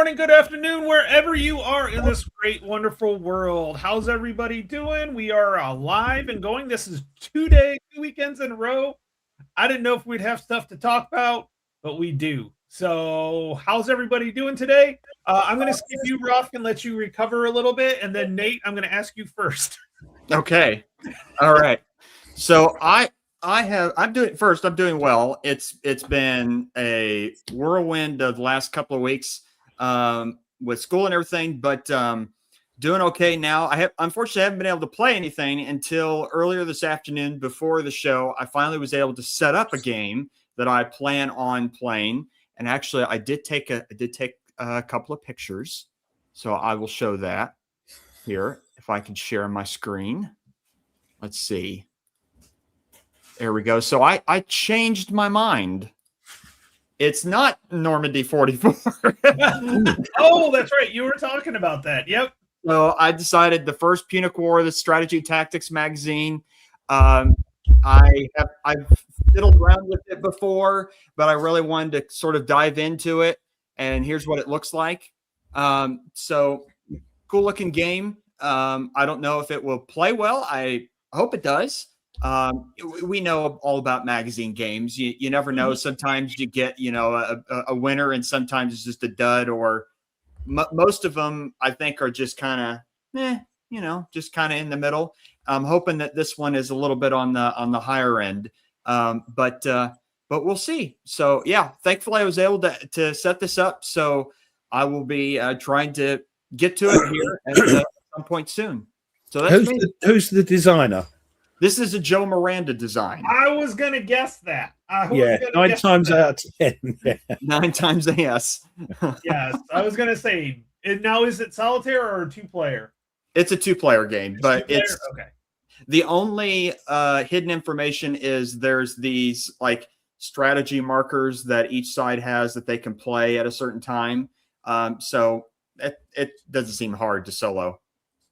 morning, good afternoon, wherever you are in this great, wonderful world. How's everybody doing? We are alive and going. This is 2 weekends in a row. I didn't know if we'd have stuff to talk about, but we do. So, how's everybody doing today? I'm going to skip you, Ruff, and let you recover a little bit. And then, Nate, I'm going to ask you first. Okay. All right. So I'm doing well. It's been a whirlwind of the last couple of weeks with school and everything, but doing okay now. Unfortunately, I haven't been able to play anything until earlier this afternoon before the show. I finally was able to set up a game that I plan on playing. And actually, I did take a couple of pictures. So I will show that here if I can share my screen. Let's see. There we go. So I changed my mind. It's not Normandy 44. Oh, that's right. You were talking about that. Yep. So I decided the first Punic War, the Strategy Tactics magazine. I've fiddled around with it before, but I really wanted to sort of dive into it. And here's what it looks like. So cool looking game. I don't know if it will play well. I hope it does. We know all about magazine games. You never know. Sometimes you get, a winner, and sometimes it's just a dud, or most of them I think are just kind of, just kind of in the middle. I'm hoping that this one is a little bit on the higher end. But we'll see. So yeah, thankfully I was able to set this up. So I will be trying to get to it here at some point soon. So that's who's the designer? This is a Joe Miranda design. I was going to guess that. 9 times out of 10. Yeah. 9 times a yes. Yes, I was going to say. Now, is it solitaire or 2-player? It's a 2-player game, but it's okay. The only hidden information is there's these like strategy markers that each side has that they can play at a certain time. So it doesn't seem hard to solo.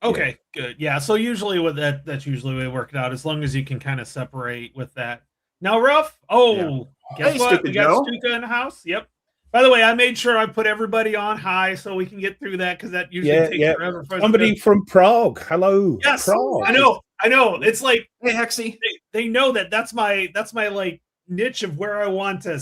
Okay, good. Yeah, so usually with that's usually the way it worked out, as long as you can kind of separate with that. Now, Ruff, guess what? We got Stuka in the house. Yep. By the way, I made sure I put everybody on high so we can get through that, because that usually takes forever. For somebody from Prague. Hello. Yes, Prague. I know. It's like, hey, Hexy. They know that's my like niche of where I want to.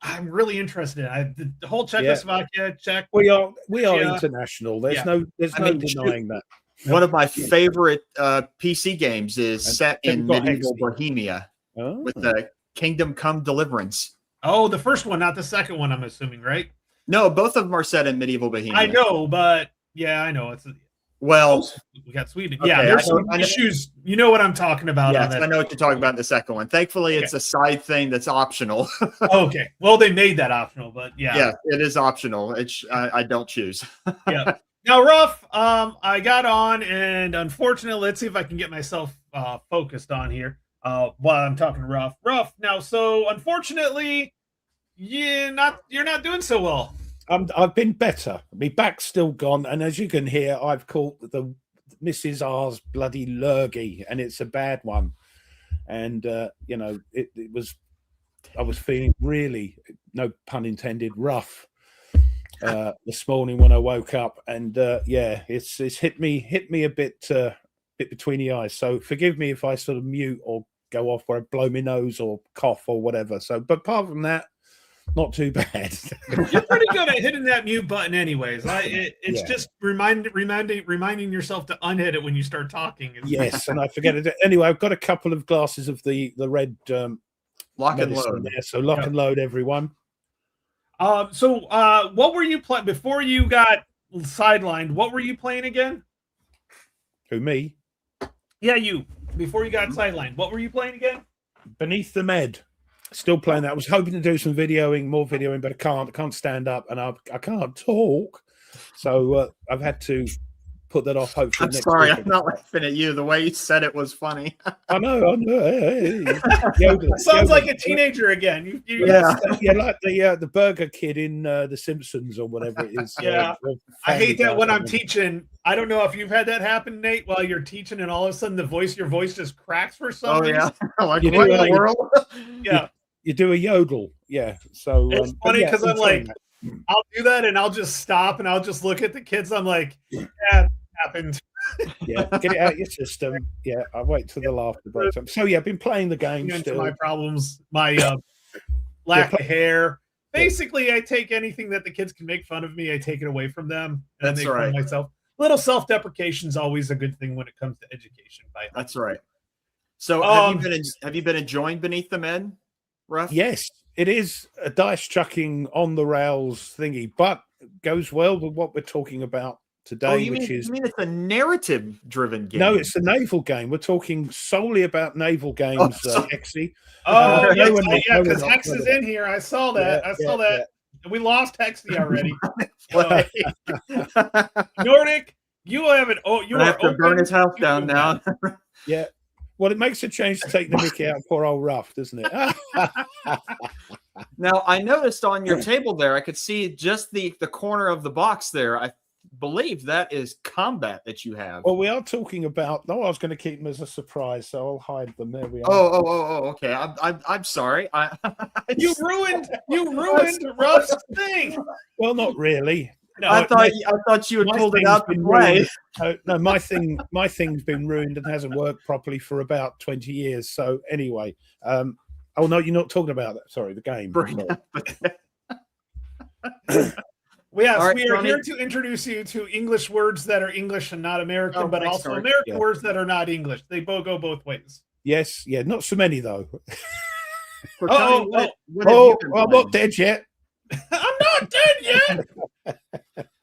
I'm really interested. The whole Czechoslovakia, Czech. We are international. There's no denying that. One of my favorite PC games is set in medieval Bohemia with the Kingdom Come Deliverance. Oh, the first one, not the second one, I'm assuming, right? No, both of them are set in medieval Bohemia. I know, but yeah, I know. We got Sweden. Okay, yeah, there's some issues. You know what I'm talking about. Yes, I know what you're talking about in the second one. Thankfully, it's a side thing that's optional. Okay. Well, they made that optional, but yeah. Yeah, it is optional. I don't choose. Yeah. Now, Ruff, I got on, and unfortunately, let's see if I can get myself focused on here while I'm talking to Ruff. Ruff, now, so unfortunately, you're not doing so well. I've been better. My back's still gone, and as you can hear, I've caught the Mrs. R's bloody lurgy, and it's a bad one. And it was. I was feeling really, no pun intended, rough this morning when I woke up, and it's hit me a bit between the eyes. So forgive me if I sort of mute or go off where I blow my nose or cough or whatever. So, but apart from that, not too bad. You're pretty good at hitting that mute button, anyways. It's just reminding yourself to unhit it when you start talking. Yes, and I forget it. Anyway, I've got a couple of glasses of the red lock and load there, so lock and load, everyone. So what were you playing before you got sidelined? What were you playing again? Who, me? Yeah, you. Before you got sidelined, what were you playing again? Beneath the Med. Still playing that. I was hoping to do some more videoing, but I can't stand up, and I can't talk. So I've had to put that off. Hopefully, I'm sorry, I'm not laughing at you. The way you said it was funny. I know. Hey. Sounds like a teenager again. Like the burger kid in The Simpsons or whatever it is. Yeah, I hate that when I'm teaching. I don't know if you've had that happen, Nate, while you're teaching, and all of a sudden your voice just cracks for some reason. Like, what in the world? Yeah. You do a yodel, yeah. So it's funny because I'm like, I'll do that, and I'll just stop, and I'll just look at the kids. I'm like, yeah, it happened. Yeah, get it out of your system. Yeah, I'll wait till the laughter breaks up. So yeah, I've been playing the game Into still. my problems, my lack of hair. Basically, I take anything that the kids can make fun of me, I take it away from them, and I That's make fun right. of myself. Little self-deprecation is always a good thing when it comes to education. That's right. So have you been enjoying Beneath the Men, Ruff? Yes, it is a dice chucking on the rails thingy, but goes well with what we're talking about today, you mean it's a narrative-driven game? No, it's a naval game. We're talking solely about naval games, Hexy. Oh, yeah, because Hex is in here. I saw that. Yeah. We lost Hexy already. Nordic, you haven't. Oh, you have to burn his house down now. Yeah. Well, it makes a change to take the mickey out of poor old Ruff, doesn't it? Now, I noticed on your table there, I could see just the corner of the box there. I believe that is combat that you have. Well, we are talking about. No, I was going to keep them as a surprise, so I'll hide them. There we are. Oh. Okay. I'm sorry. You ruined Ruff's thing. Well, not really. No, I thought you had pulled it out to play. No, my thing's been ruined and hasn't worked properly for about 20 years. So anyway, oh no, you're not talking about that. Sorry, the game. We are here to introduce you to English words that are English and not American, but also American words that are not English. They both go both ways. Yes, yeah, not so many though. I'm not dead yet. I'm not dead yet.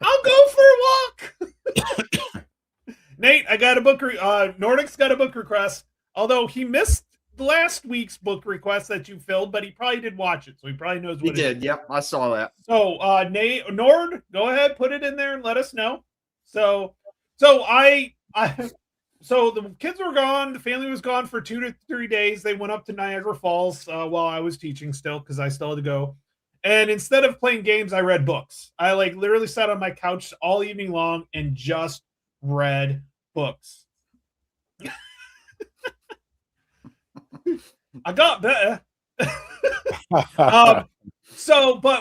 I'll go for a walk. Nate, I got a book. Nordic's got a book request. Although he missed last week's book request that you filled, but he probably did watch it, so he probably knows what he did. Yep, I saw that. So, Nord, go ahead, put it in there and let us know. So the kids were gone. The family was gone for 2 to 3 days. They went up to Niagara Falls while I was teaching still because I still had to go. And instead of playing games, I read books. I literally sat on my couch all evening long and just read books. I got better. But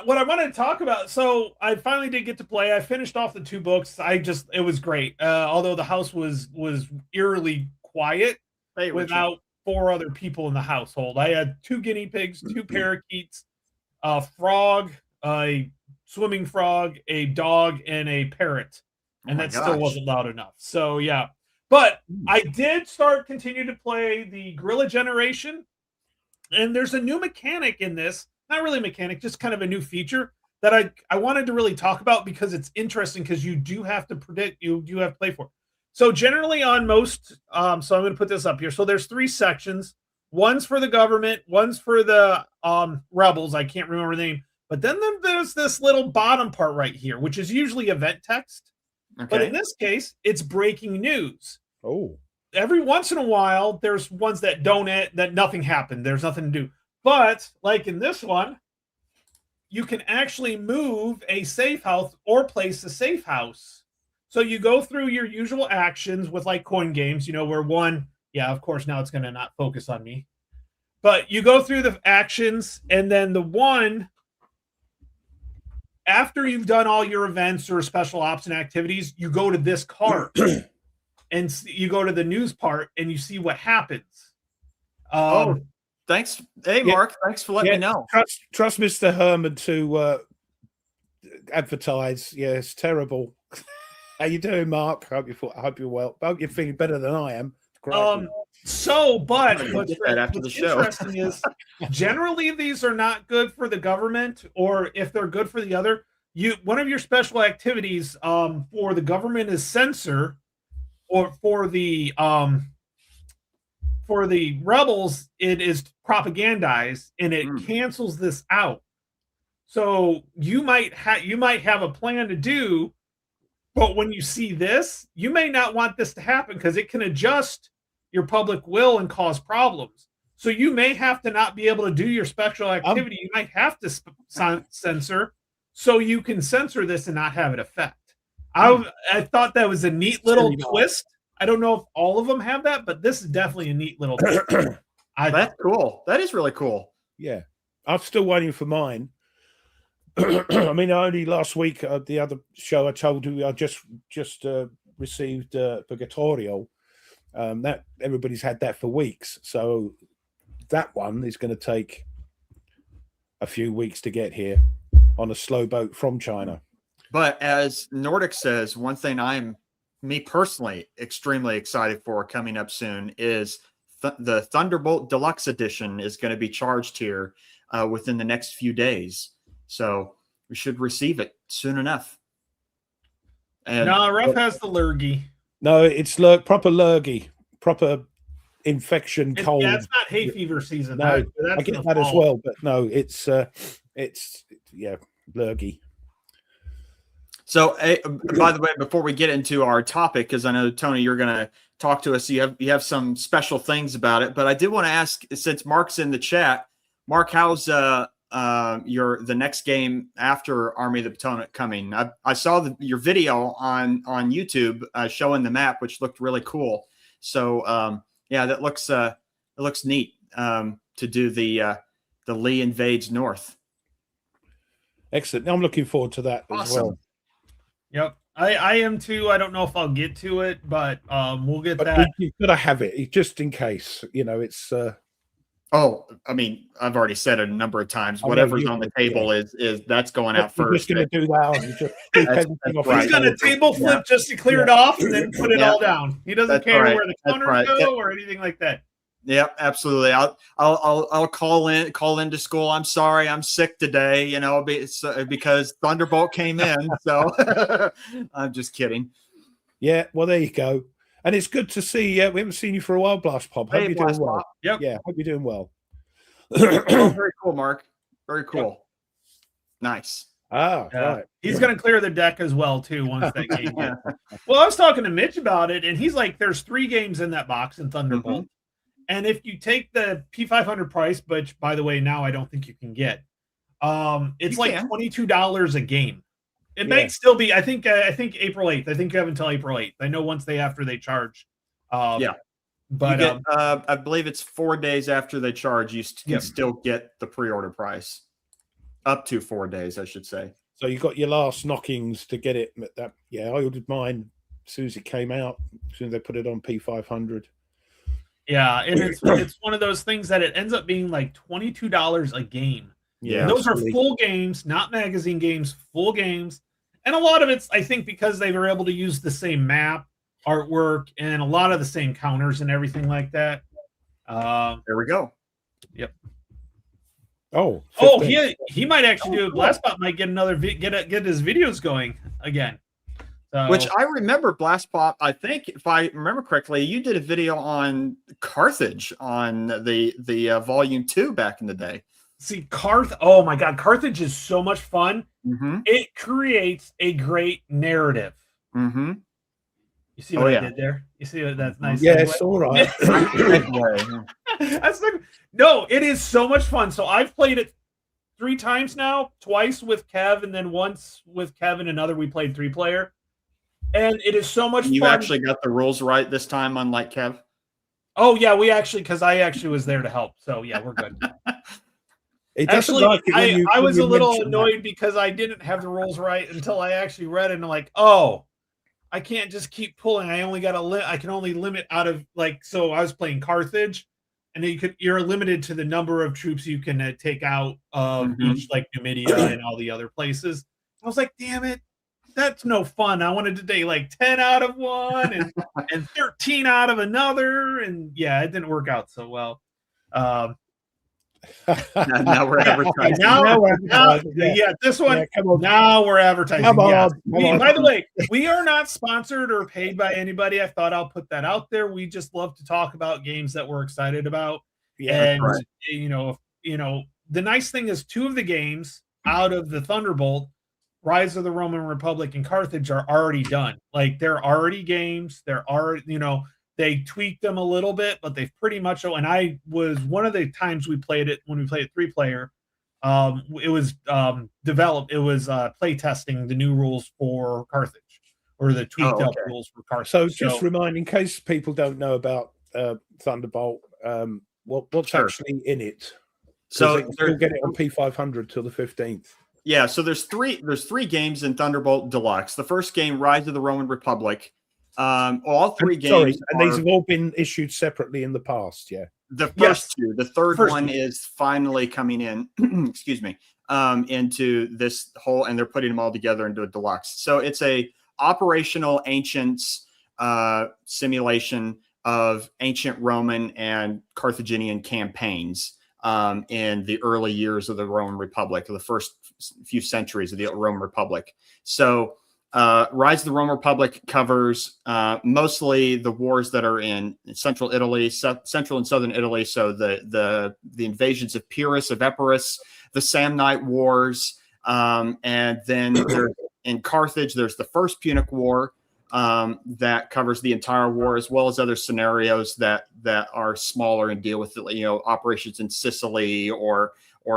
what I wanted to talk about, so I finally did get to play. I finished off the 2 books. It was great. Although the house was eerily quiet without 4 other people in the household. I had 2 guinea pigs, 2 parakeets, a frog, a swimming frog, a dog, and a parrot. And that still wasn't loud enough. So yeah. But I did continue to play the Gorilla Generation. And there's a new mechanic in this. Not really mechanic, just kind of a new feature that I wanted to really talk about because it's interesting because you do have to predict, you do have to play for it. So generally on most, so I'm going to put this up here. So there's 3 sections. One's for the government, one's for the rebels. I can't remember the name. But then there's this little bottom part right here, which is usually event text. Okay. But in this case, it's breaking news. Oh. Every once in a while, there's ones that that nothing happened. There's nothing to do. But like in this one, you can actually move a safe house or place a safe house. So you go through your usual actions with like coin games, where one, yeah, of course, now it's going to not focus on me. But you go through the actions, and then the one, after you've done all your events or special ops and activities, you go to this card. And you go to the news part, and you see what happens. Thanks. Hey, Mark, thanks for letting me know. Trust Mr. Herman to advertise. Yeah, it's terrible. How you doing, Mark? I hope you're well. I hope you're feeling better than I am. But what's interesting is generally these are not good for the government, or if they're good for the other, one of your special activities for the government is censor, or for the rebels it is propagandize, and it cancels this out. So you might have a plan to do, but when you see this, you may not want this to happen because it can adjust your public will and cause problems. So you may have to not be able to do your special activity. You might have to censor, so you can censor this and not have it affect. I thought that was a neat little twist. I don't know if all of them have that, but this is definitely a neat little twist. That's cool. That is really cool. Yeah. I'm still waiting for mine. I mean, only last week, the other show I told you, I just received Purgatorio. That everybody's had that for weeks, so that one is going to take a few weeks to get here on a slow boat from China. But as Nordic says, one thing me personally, extremely excited for coming up soon is the Thunderbolt Deluxe Edition is going to be charged here within the next few days. So we should receive it soon enough. And no, Ruff has the lurgy. No, it's proper lurgy, proper infection cold. Yeah, it's not hay fever season. No, I get that as well, but no, it's lurgy. So, by the way, before we get into our topic, because I know Tony, you're going to talk to us. You have some special things about it, but I did want to ask, since Mark's in the chat, Mark, how's the next game after Army of the Potomac coming? I saw your video on YouTube showing the map, which looked really cool. So that looks neat to do the Lee invades North. Excellent. I'm looking forward to that as well. Yep, I am too. I don't know if I'll get to it, but we'll get that. You've got to have it just in case. It's. Oh, I mean, I've already said it a number of times. Whatever's on the table is that's going out first. You're just going to do that. He's going to table flip just to clear it off and then put it all down. He doesn't care where the counters go or anything like that. Yep, absolutely. I'll call into school. I'm sorry, I'm sick today. Because Thunderbolt came in. So I'm just kidding. Yeah, well, there you go. And it's good to see. We haven't seen you for a while, Blast Pop. Hope you're doing well. Yep. Yeah, hope you're doing well. Very cool, Mark. Very cool. Yep. Nice. Right. He's going to clear the deck as well, too, once that game gets. Well, I was talking to Mitch about it, and he's like, there's 3 games in that box in Thunderbolt. Mm-hmm. And if you take the P500 price, which, by the way, now I don't think you can get, it's like $22 a game. It might still be. I think April 8th. I think you have until April 8th. I know after they charge. But I believe it's 4 days after they charge. You can still get the pre-order price, up to 4 days, I should say. So you got your last knockings to get it. I ordered mine as soon as it came out. As soon as they put it on P500. Yeah, and it's one of those things that it ends up being like $22 a game. Yeah, and those are full games, not magazine games, full games. And a lot of it's, I think, because they were able to use the same map, artwork, and a lot of the same counters and everything like that. There we go. Yep. Oh, he might actually do. Blastpop might get another get his videos going again. So, which I remember, Blastpop. I think if I remember correctly, you did a video on Carthage on the Volume 2 back in the day. See, oh my God, Carthage is so much fun. Mm-hmm. It creates a great narrative. Mm-hmm. You see what I did there? You see what that's nice? Yeah, it's all right. No, it is so much fun. So I've played it 3 times now, twice with Kev, and then once with Kev and another we played 3-player. And it is so much fun. You actually got the rules right this time, unlike Kev? Oh, yeah, because I actually was there to help. So, yeah, we're good. Actually, I was a little annoyed because I didn't have the rules right until I actually read it, and I'm like, oh, I can't just keep pulling. I only got I can only limit out of so I was playing Carthage, and you're limited to the number of troops you can take out of each, like Numidia and all the other places. I was like, damn it, that's no fun. I wanted to take like 10 out of one and 13 out of another, and yeah, it didn't work out so well. Now we're advertising. This one. Now we're advertising. Come on. By the way, we are not sponsored or paid by anybody. I thought I'll put that out there. We just love to talk about games that we're excited about. Yeah, and the nice thing is 2 of the games out of the Thunderbolt, Rise of the Roman Republic and Carthage, are already done. Like, they're already games. They're already, they tweaked them a little bit, but they've pretty much. And I was one of the times we played it when we played 3-player. It was developed. It was play testing the new rules for Carthage, or the tweaked up rules for Carthage. So just remind, in case people don't know about Thunderbolt, what's actually in it. So you'll get it on P500 till the 15th. Yeah, so there's three games in Thunderbolt Deluxe. The first game, Rise of the Roman Republic. All three games. Sorry, and these have all been issued separately in the past. Yeah. The first two. The third one is finally coming in. Excuse me. Into this whole, and they're putting them all together into a deluxe. So it's a operational ancients simulation of ancient Roman and Carthaginian campaigns in the early years of the Roman Republic, the first few centuries of the Roman Republic. So Rise of the Roman Republic covers mostly the wars that are in central Italy, central and southern Italy. So the invasions of Pyrrhus, of Epirus, the Samnite Wars, and then in Carthage, there's the First Punic War that covers the entire war, as well as other scenarios that are smaller and deal with operations in Sicily or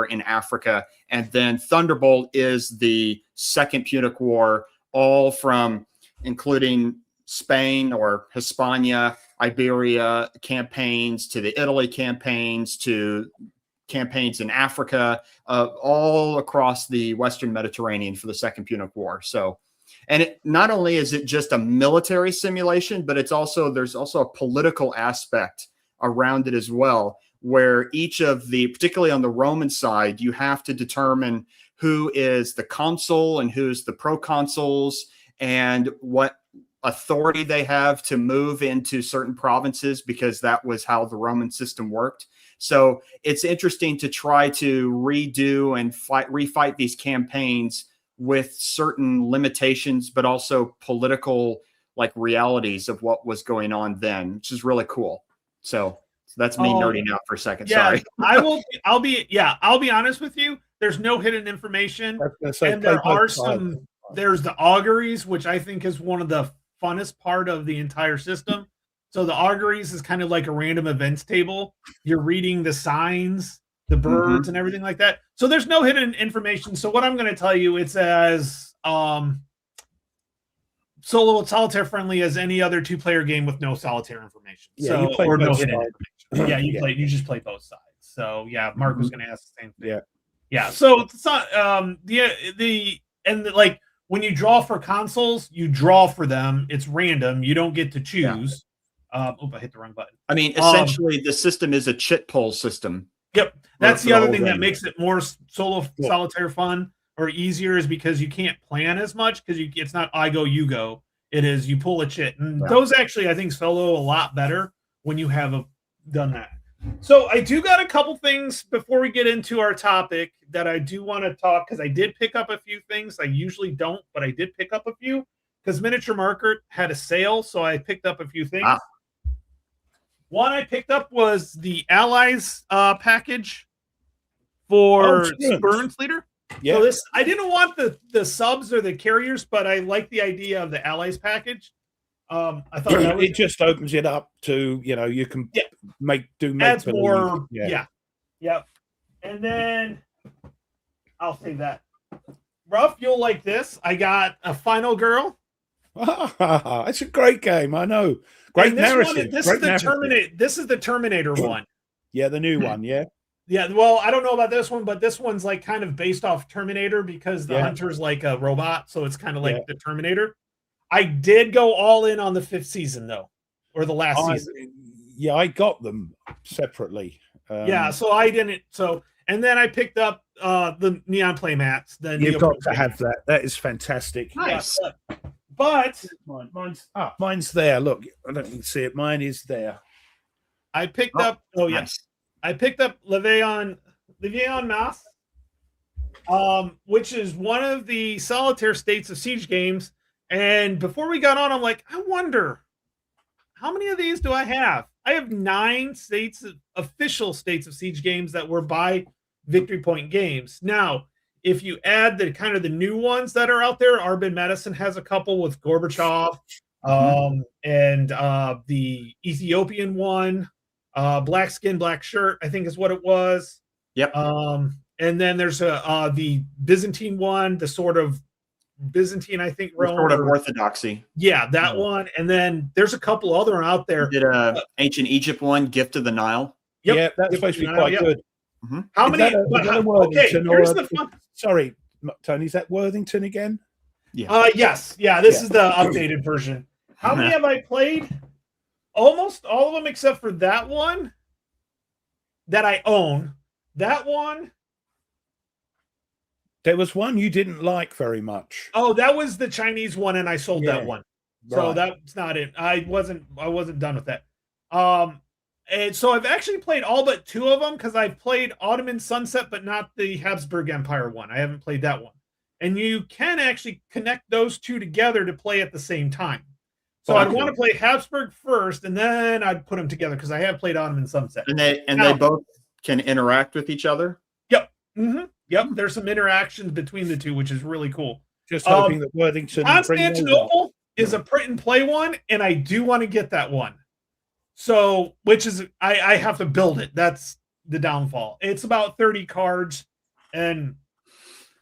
in Africa. And then Thunderbolt is the Second Punic War, all from including Spain or Hispania, Iberia campaigns, to the Italy campaigns, to campaigns in Africa, all across the Western Mediterranean for the Second Punic War. So, and not only is it just a military simulation, but there's also a political aspect around it as well, where each of particularly on the Roman side, you have to determine who is the consul and who's the proconsuls and what authority they have to move into certain provinces, because that was how the Roman system worked. So it's interesting to try to redo and refight these campaigns with certain limitations, but also political realities of what was going on then, which is really cool. So that's me nerding out for a second. Yeah, sorry. I'll be honest with you. There's no hidden information, and there are some. There's the auguries, which I think is one of the funnest part of the entire system. So the auguries is kind of like a random events table. You're reading the signs, the birds, and everything like that. So there's no hidden information. So what I'm going to tell you, it's as solitaire friendly as any other 2-player game with no solitaire information. Yeah, so or no hidden information. Yeah, you just play both sides. So yeah, Mark was going to ask the same thing. Yeah. So it's not when you draw for consoles, you draw for them. It's random. You don't get to choose. I hit the wrong button. I mean, essentially, the system is a chit pull system. Yep. That's the other thing that makes it more solitaire fun or easier, is because you can't plan as much, because it's not I go, you go. It is you pull a chit. And those actually, I think, solo a lot better when you have done that. So I do got a couple things before we get into our topic that I do want to talk, because I did pick up a few things. I usually don't, but I did pick up a few because Miniature Market had a sale, so I picked up a few things. One I picked up was the Allies package for Spurns Leader. Yeah. So I didn't want the subs or the carriers, but I like the idea of the Allies package. I thought it just opens it up to, you can make more. Yeah. And then I'll say that. Ruff, you'll like this. I got a Final Girl. It's a great game. I know. Great narrative. This is the Terminator one. Yeah, the new one. Yeah. Yeah. Well, I don't know about this one, but this one's kind of based off Terminator, because the hunter's like a robot, so it's kind of like the Terminator. I did go all in on the 5th season, though, or the last season. Yeah, I got them separately. So I didn't. So, and then I picked up the neon play mats. You've got to have that. That is fantastic. Nice. But mine's there. Look, I don't even see it. Mine is there. I picked up. Oh yes, I picked up Leviathan Mass, which is one of the solitaire states of Siege games. And before we got on, I'm like, I wonder how many of these do I have? I have 9 official states of Siege games that were by Victory Point Games. Now, if you add the kind of the new ones that are out there, Arbin Medicine has a couple with Gorbachev, and the Ethiopian one, Black Skin, Black Shirt, I think is what it was. Yep. And then there's the Byzantine one, the sort of Byzantine, I think, Rome, sort of orthodoxy. Yeah, that one. And then there's a couple other out there. Did ancient Egypt one, Gift of the Nile? Yep. Yeah, that's supposed to be quite good. How many? Okay, here's the fun. Sorry, Tony, is that Worthington again? Yes. Yeah, this is the updated version. How many have I played? Almost all of them except for that one that I own. That one. There was one you didn't like very much. Oh, that was the Chinese one, and I sold that one. So Right. that's not it. I wasn't done with that. And so I've actually played all but 2 of them because I've played Ottoman Sunset, but not the Habsburg Empire one. I haven't played that one. And you can actually connect those 2 together to play at the same time. So I'd want to play Habsburg first, and then I'd put them together because I have played Ottoman Sunset. And they both can interact with each other? Yep. Mm-hmm. Yep. There's some interactions between the 2, which is really cool. Just hoping that Worthington... Constantinople is a print and play one, and I do want to get that one. So, which is, I have to build it. That's the downfall. It's about 30 cards, and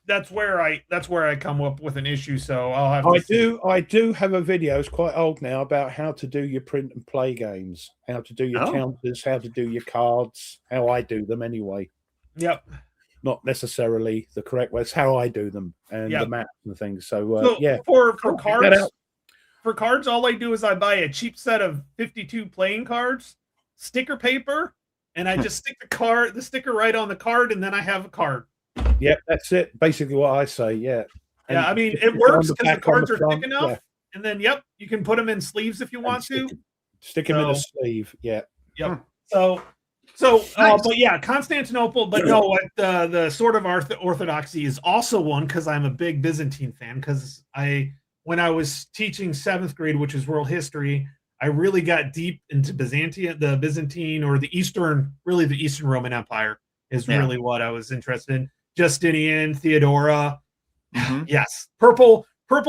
that's where I come up with an issue. So I'll have to I do have a video, it's quite old now, about how to do your print and play games, how to do your counters, how to do your cards, how I do them anyway. Yep. Not necessarily the correct way. It's how I do them and the maps and things. So for cards, all I do is I buy a cheap set of 52 playing cards, sticker paper, and I just stick the sticker right on the card, and then I have a card. Yeah, that's it. Basically what I say, yeah. And I mean, it works because the cards are thick enough. And then, you can put them in sleeves if you want to. Stick them in a sleeve, yeah. Yep. But yeah, Constantinople. But no, the Sword of Orthodoxy is also one because I'm a big Byzantine fan. Because when I was teaching 7th grade, which is world history, I really got deep into the Byzantine or the Eastern Roman Empire is really what I was interested in. Justinian, Theodora. Mm-hmm. Yes, purple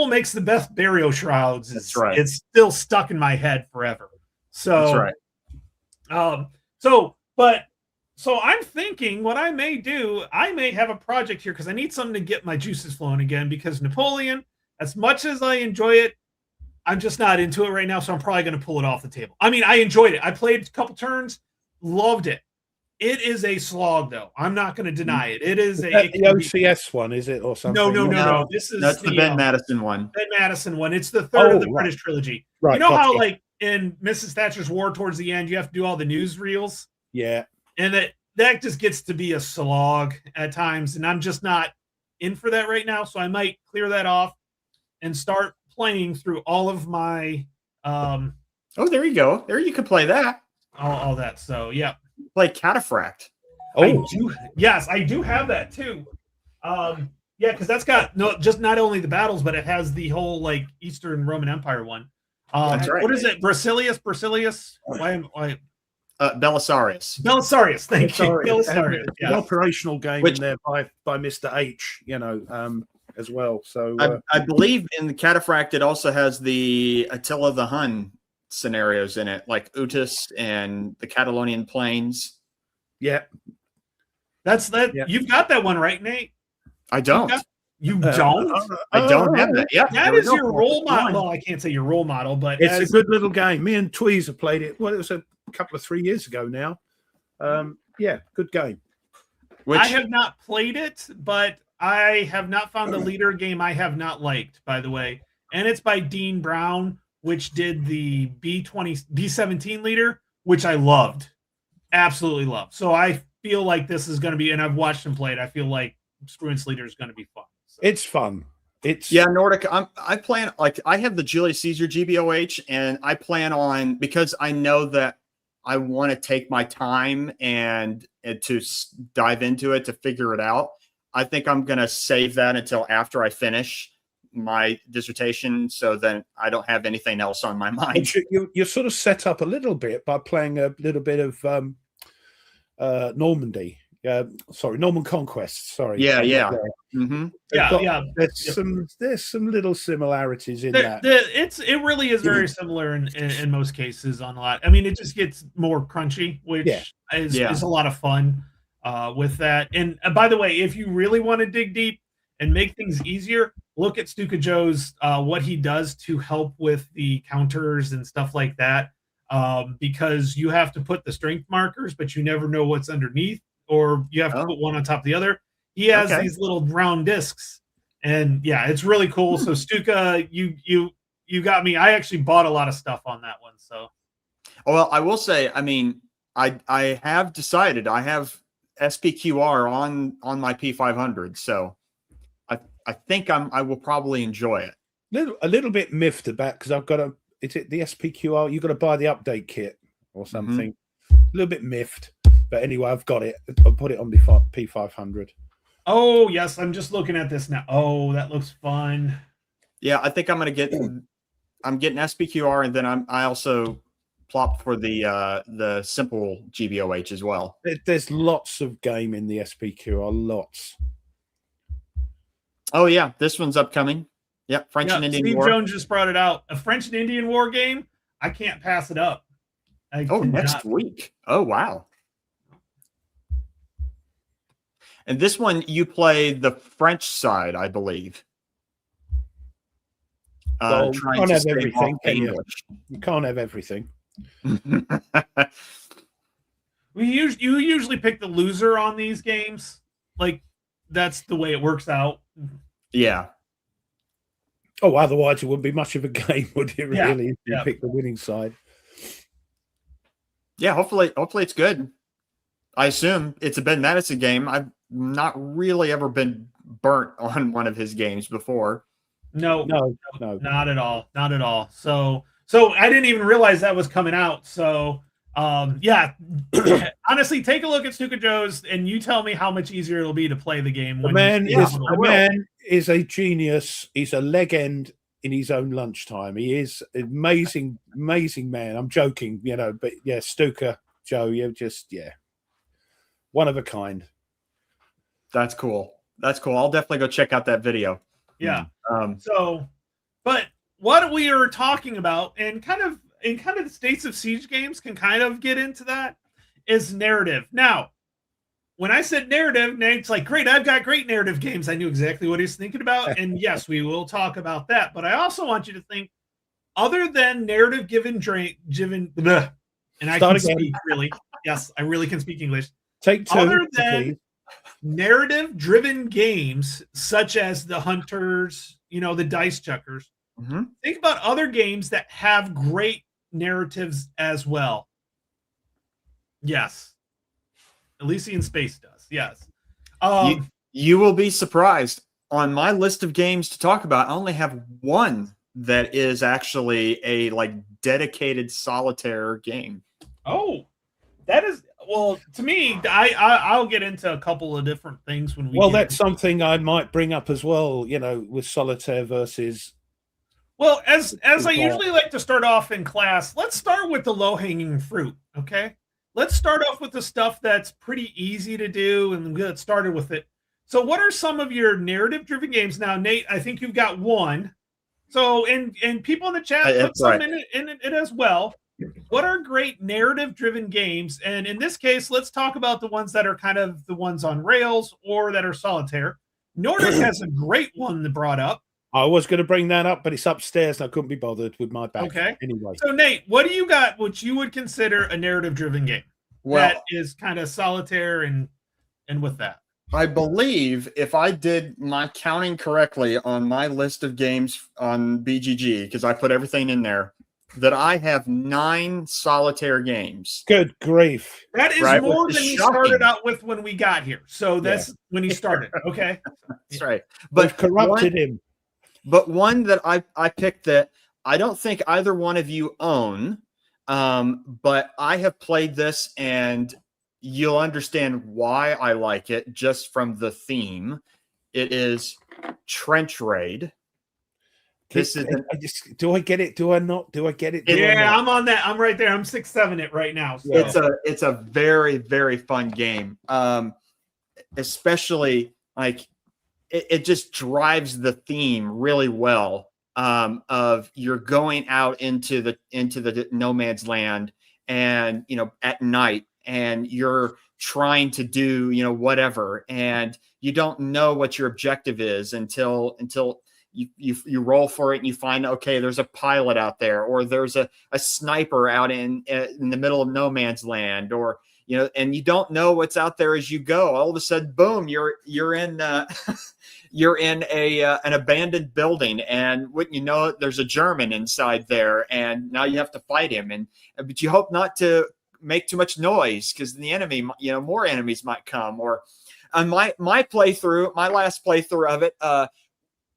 makes the best burial shrouds. That's right. It's still stuck in my head forever. So that's right. So I'm thinking what I may do, I may have a project here because I need something to get my juices flowing again because Napoleon, as much as I enjoy it, I'm just not into it right now, so I'm probably going to pull it off the table. I mean, I enjoyed it. I played a couple turns, loved it. It is a slog, though. I'm not going to deny it. It is the OCS one, is it, or something? No. That's the Ben Madison one. Ben Madison one. It's the third of the British trilogy. Right. You know how, like, in Mrs. Thatcher's War, towards the end, you have to do all the newsreels? Yeah. And that just gets to be a slog at times, and I'm just not in for that right now, so I might clear that off and start playing through all of my... there you go. There you could play that. All that, so, yeah. Play Cataphract. I do have that too. Because that's got not only the battles, but it has the whole like Eastern Roman Empire one. That's right. What is it? Belisarius? Belisarius. Thank you. Belisarius. An operational game in there by Mr. H, as well. So I believe in the Cataphract it also has the Attila the Hun scenarios in it, like Utis and the Catalonian plains. Yeah. That's that. Yeah. You've got that one, right, Nate? I don't. You don't? I don't have that. Yeah. That is your role model. Well, I can't say your role model, but it's a good little game. Me and Tweez have played it. Well, it was a couple of 3 years ago now. Good game. I have not played it, but I have not found the leader game I have not liked, by the way. And it's by Dean Brown, which did the B17 leader, which I loved. Absolutely loved. So I feel like this is going to be, and I've watched him play it, I feel like Spruance leader is going to be fun. So. It's fun. Nordic. I plan, like, I have the Julius Caesar GBOH, and I plan on, because I know that I want to take my time and to dive into it to figure it out. I think I'm going to save that until after I finish my dissertation, so then I don't have anything else on my mind. You're sort of set up a little bit by playing a little bit of Normandy. Norman Conquest. Sorry. Yeah. Mm-hmm. There's some little similarities in that. It really is very similar in most cases on a lot. I mean, it just gets more crunchy, which is a lot of fun with that. And by the way, if you really want to dig deep and make things easier, look at Stuka Joe's what he does to help with the counters and stuff like that. Because you have to put the strength markers, but you never know what's underneath, or you have to put one on top of the other. He has Okay. these little round discs, and yeah, it's really cool. So Stuka, you got me. I actually bought a lot of stuff on that one. So Well, I will say, I mean, I have decided I have SPQR on my P500, so I think I will probably enjoy it. A little bit miffed about because I've got is it the SPQR? You've got to buy the update kit or something. A little bit miffed, but anyway, I've got it. I'll put it on P500. oh yes, I'm just looking at this now. Oh, that looks fun. Yeah, I think I'm getting SPQR, and then I also plop for the simple GBOH as well. There's lots of game in the SPQR, lots. Oh yeah, this one's upcoming. Yeah, French and Indian Steve War. Jones just brought it out. A French and Indian War game. I can't pass it up. Next week. Oh wow. And this one you play the French side, I believe. Well, Trying can't to have stay everything, off can you? English. You can't have everything. You usually pick the loser on these games. Like that's the way it works out. Yeah. Oh, otherwise it wouldn't be much of a game, would it? Yeah, Really, if you yeah. pick the winning side. Yeah, hopefully it's good. I assume it's a Ben Madison game. I've not really ever been burnt on one of his games before. No, not at all. Not at all. So I didn't even realize that was coming out. So yeah, honestly, take a look at Stuka Joe's and you tell me how much easier it'll be to play the game. The man is a genius. He's a legend in his own lunchtime. He is amazing man. I'm joking, but yeah, Stuka Joe, you're just one of a kind. That's cool. I'll definitely go check out that video. Yeah. But what we are talking about and kind of the States of Siege games can kind of get into that is narrative. Now, when I said narrative, Nate's like, great, I've got great narrative games. I knew exactly what he's thinking about. And yes, we will talk about that. But I also want you to think, other than narrative given, and I can speak really. Yes, I really can speak English. Take two. Other than narrative-driven games, such as the Hunters, the Dice Chuckers, think about other games that have great narratives as well. Yes. Elysian Space does. Yes. You will be surprised. On my list of games to talk about, I only have one that is actually a dedicated solitaire game. Oh, that is to me. I'll get into a couple of different things when we. Well, that's something I might bring up as well. With solitaire versus. Well, as I usually like to start off in class, let's start with the low-hanging fruit. Okay. Let's start off with the stuff that's pretty easy to do and get started with it. So what are some of your narrative-driven games? Now, Nate, I think you've got one. So, and people in the chat, put some in it as well. What are great narrative-driven games? And in this case, let's talk about the ones that are kind of the ones on rails or that are solitaire. Nordic has a great one that brought up. I was going to bring that up, but it's upstairs and I couldn't be bothered with my back. Okay. Anyway. So, Nate, what do you got which you would consider a narrative-driven game that is kind of solitaire and with that? I believe if I did my counting correctly on my list of games on BGG, because I put everything in there, that I have 9 solitaire games. Good grief. That is more than we started out with when we got here. So that's when he started. Okay. That's right. But we've corrupted him. But one that I picked that I don't think either one of you own, but I have played this and you'll understand why I like it just from the theme. It is Trench Raid. This is do I get it? Do I not? Do I get it? Yeah, I'm on that. I'm right there. I'm 6-7 it right now. So. It's a very, very fun game. Especially it just drives the theme really well. Of you're going out into the no man's land and at night and you're trying to do whatever and you don't know what your objective is until you roll for it and you find, okay, there's a pilot out there, or there's a sniper out in the middle of no man's land, or and you don't know what's out there as you go. All of a sudden, boom, you're in you're in an abandoned building, and wouldn't you know it, there's a German inside there, and now you have to fight him. But you hope not to make too much noise, because the enemy, more enemies might come. Or on my last playthrough of it,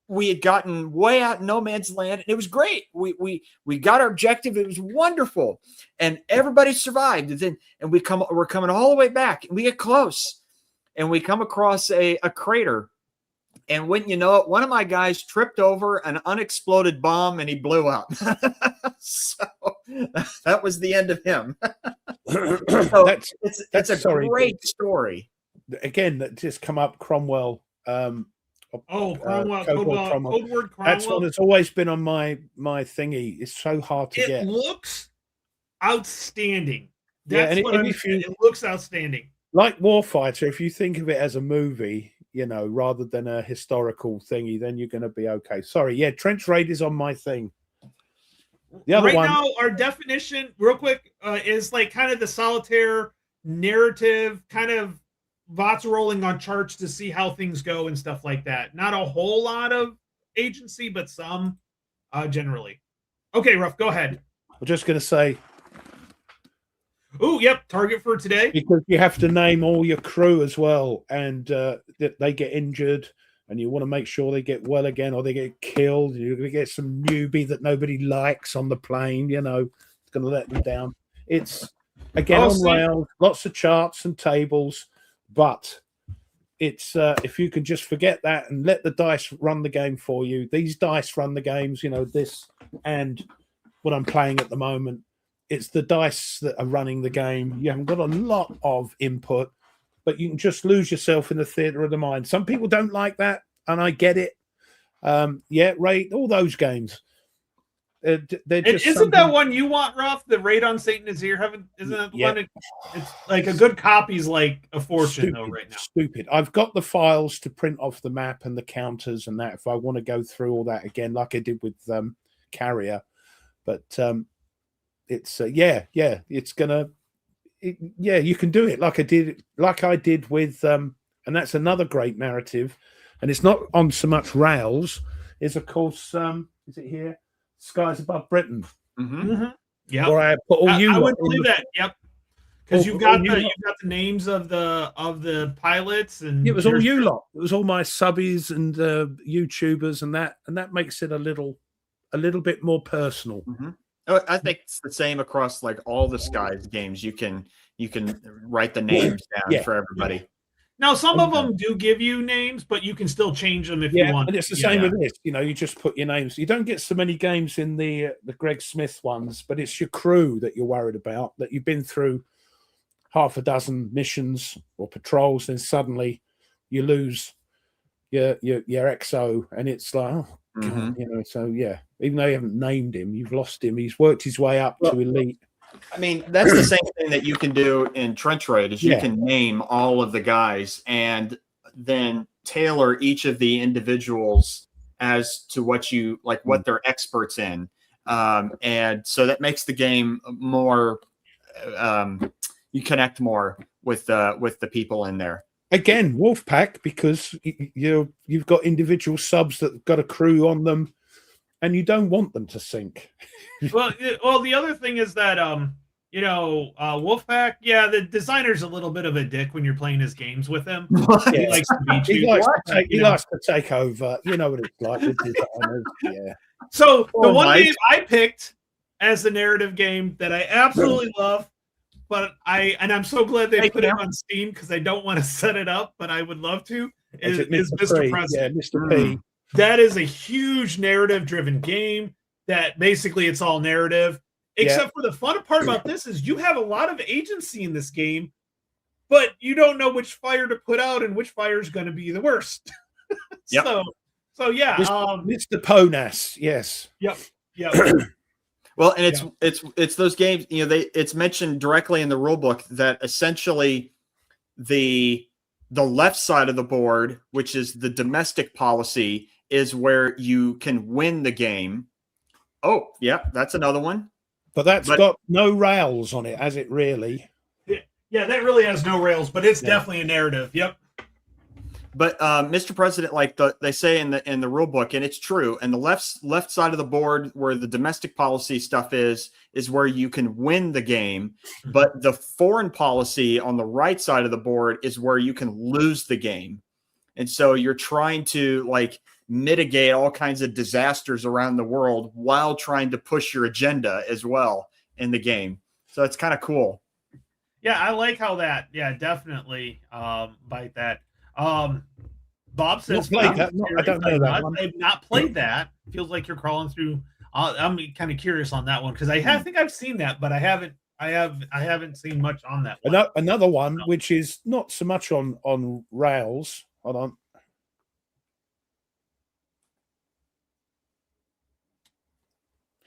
we had gotten way out in no man's land, and it was great. We got our objective. It was wonderful, and everybody survived. And we're coming all the way back, and we get close, and we come across a crater. And wouldn't you know it, one of my guys tripped over an unexploded bomb, and he blew up. So that was the end of him. So it's a great story. Again, that just come up, Cromwell. Cromwell, Code Word Cromwell. That's one that's always been on my thingy. It's so hard to get. It looks outstanding. Yeah, That's what I'm saying. It looks outstanding. Like Warfighter, if you think of it as a movie, rather than a historical thingy, then you're going to be okay. Sorry, yeah, Trench Raid is on my thing. The other one now, our definition, real quick, is like kind of the Solitaire narrative, kind of bots rolling on charts to see how things go and stuff like that. Not a whole lot of agency, but some generally. Okay, Ruff, go ahead. I'm just going to say. Oh, yep, target for today. Because you have to name all your crew as well, and they get injured, and you want to make sure they get well again, or they get killed. You're going to get some newbie that nobody likes on the plane, it's going to let them down. It's, again, on rails, lots of charts and tables, but it's if you can just forget that and let the dice run the game for you. These dice run the games, this and what I'm playing at the moment. It's the dice that are running the game. You haven't got a lot of input, but you can just lose yourself in the theater of the mind. Some people don't like that, and I get it. Raid, all those games. They're just isn't that one you want, Ruff? The Raid on Saint Nazaire? Isn't that one? It's like a good copy's like a fortune, though, right now. Stupid. I've got the files to print off the map and the counters and that if I want to go through all that again, like I did with Carrier. But it's it's gonna you can do it like I did with and that's another great narrative, and it's not on so much rails, is of course is it here, Skies Above Britain. Yeah, or I put all I would believe that. Yep, because you've got the names of the pilots, and it was all you lot. It was all my subbies and YouTubers, and that makes it a little bit more personal. I think it's the same across like all the Skies games. You can write the names down for everybody. Now, some of them do give you names, but you can still change them if you want. And it's the same with this. You just put your names. You don't get so many games in the Greg Smith ones, but it's your crew that you're worried about, that you've been through half a dozen missions or patrols, then suddenly you lose your XO, and it's like, oh, God, so even though you haven't named him, you've lost him. He's worked his way up to elite. I mean, that's the same thing that you can do in Trench Raid, is you can name all of the guys and then tailor each of the individuals as to what you like, what they're experts in. And so that makes the game more, you connect more with the people in there. Again, Wolfpack, because you've got individual subs that have got a crew on them, and you don't want them to sink. well, the other thing is that Wolfpack, the designer's a little bit of a dick when you're playing his games with him. He likes to beat you. He likes to take over. You know what it's like with designers. Yeah. So the one game I picked as the narrative game that I absolutely love, but I'm so glad they put it on Steam because I don't want to set it up, but I would love to. Is Mr. President? Yeah, Mr. P. That is a huge narrative-driven game. That basically it's all narrative, except for the fun part about this is you have a lot of agency in this game, but you don't know which fire to put out and which fire is going to be the worst. So yeah, Mr. Ponas, yes, yep. Well, and it's those games, it's mentioned directly in the rule book that essentially the left side of the board, which is the domestic policy, is where you can win the game. Oh, yeah, that's another one. But that's got no rails on it, has it really? Yeah, that really has no rails, but it's Yeah. definitely a narrative. Yep. But Mr. President, like they say in the rule book, and it's true. And the left side of the board, where the domestic policy stuff is where you can win the game. But the foreign policy on the right side of the board is where you can lose the game. And so you're trying to like mitigate all kinds of disasters around the world while trying to push your agenda as well in the game. So it's kind of cool. Yeah, I like how that. Yeah, definitely bite that. Bob says, played that. No, I don't know that one. I've not played that. Feels like you're crawling through. I'm kind of curious on that one because I think I've seen that, but I haven't. I haven't seen much on that one. Another one, which is not so much on rails. Hold on.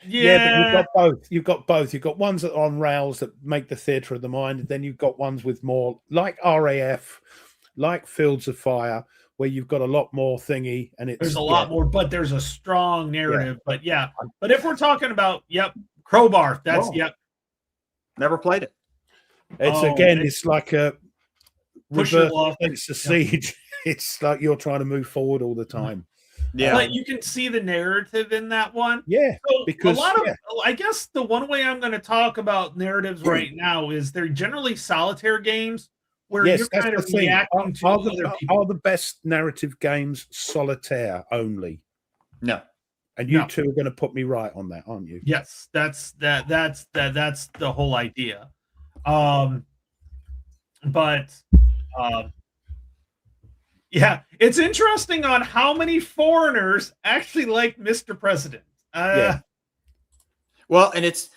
Yeah, but you've got both. You've got both. You've got ones that are on rails that make the theatre of the mind, and then you've got ones with more like RAF, like Fields of Fire, where you've got a lot more thingy, and there's a lot more, but there's a strong narrative. Yeah. But if we're talking about Crowbar, that's Never played it. It's like a reverse against the siege. It's like you're trying to move forward all the time. Yeah, but you can see the narrative in that one. Yeah, so because a lot of I guess the one way I'm going to talk about narratives right now is they're generally solitaire games where you're kind of reacting to other people. Are the best narrative games solitaire only? No. And you two are going to put me right on that, aren't you? Yes, that's the whole idea. Yeah, it's interesting on how many foreigners actually like Mr. President. Well, and it's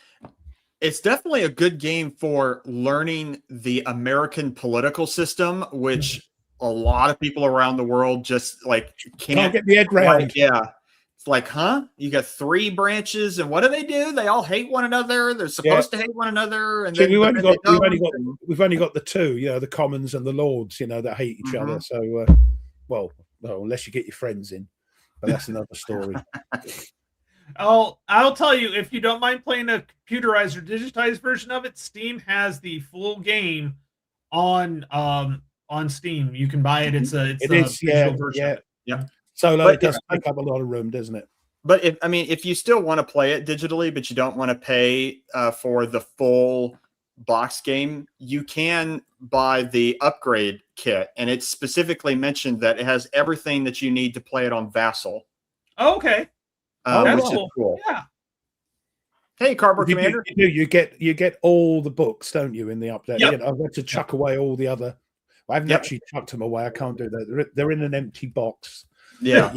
definitely a good game for learning the American political system, which a lot of people around the world just like can't get the head around. Like, yeah. It's like, huh? You got 3 branches, and what do? They all hate one another. They're supposed to hate one another. And we've only got the 2, the Commons and the Lords, that hate each other. So, well, unless you get your friends in, but that's another story. I'll tell you, if you don't mind playing a computerized or digitized version of it, Steam has the full game on Steam. You can buy it. It's a visual version of it. Yeah. Solo does take up a lot of room, doesn't it? But if you still want to play it digitally, but you don't want to pay for the full box game, you can buy the upgrade kit, and it's specifically mentioned that it has everything that you need to play it on Vassal. Oh, okay. Which is cool. Yeah. Hey, Cardboard Commander. You get all the books, don't you, in the update? Yep. I've had to chuck away all the other. I haven't actually chucked them away. I can't do that. They're in an empty box. Yeah.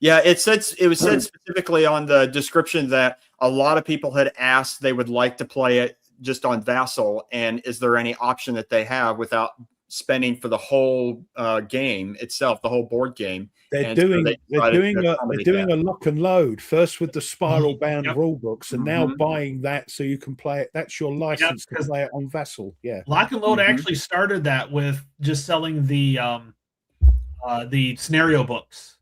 It was said specifically on the description that a lot of people had asked they would like to play it just on Vassal, and is there any option that they have without spending for the whole game itself, the whole board game? They're doing a lock and load first with the spiral bound rule books, and now buying that so you can play it. That's your license to play it on Vassal. Yeah, Lock and Load actually started that with just selling the scenario books.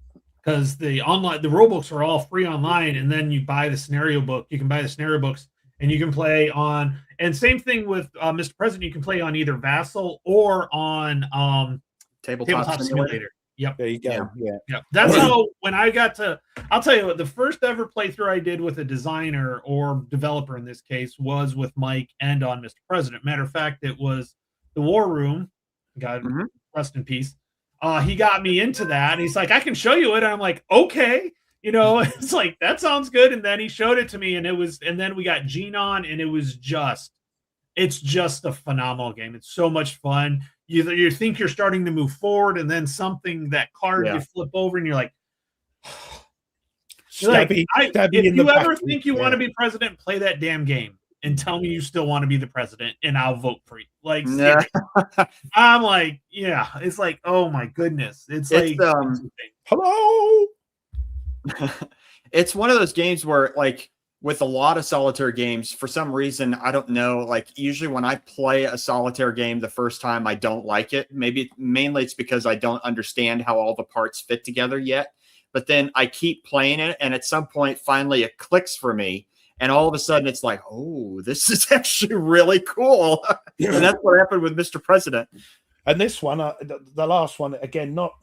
Because the rule books are all free online, and then you buy the scenario book. You can buy the scenario books, and you can play on. And same thing with Mr. President. You can play on either Vassal or on Tabletop Simulator. Yep. There you go. Yeah. That's how when I got to. I'll tell you what. The first ever playthrough I did with a designer or developer in this case was with Mike and on Mr. President. Matter of fact, it was the War Room. God rest in peace. He got me into that, and he's like, I can show you it. And I'm like, okay, it's like, that sounds good. And then he showed it to me, and then we got Gene on, and it's just a phenomenal game. It's so much fun. You think you're starting to move forward, and then that card you flip over, and you're like, if you ever think you want to be president, play that damn game and tell me you still want to be the president, and I'll vote for you. Like, I'm like, it's like, oh my goodness. It's like, hello. It's one of those games where, like, with a lot of solitaire games, for some reason, I don't know, like, usually when I play a solitaire game the first time, I don't like it. Mainly it's because I don't understand how all the parts fit together yet. But then I keep playing it, and at some point, finally, it clicks for me. and all of a sudden it's like, oh, this is actually really cool. And that's what happened with Mr. President. And this one, the last one, again, not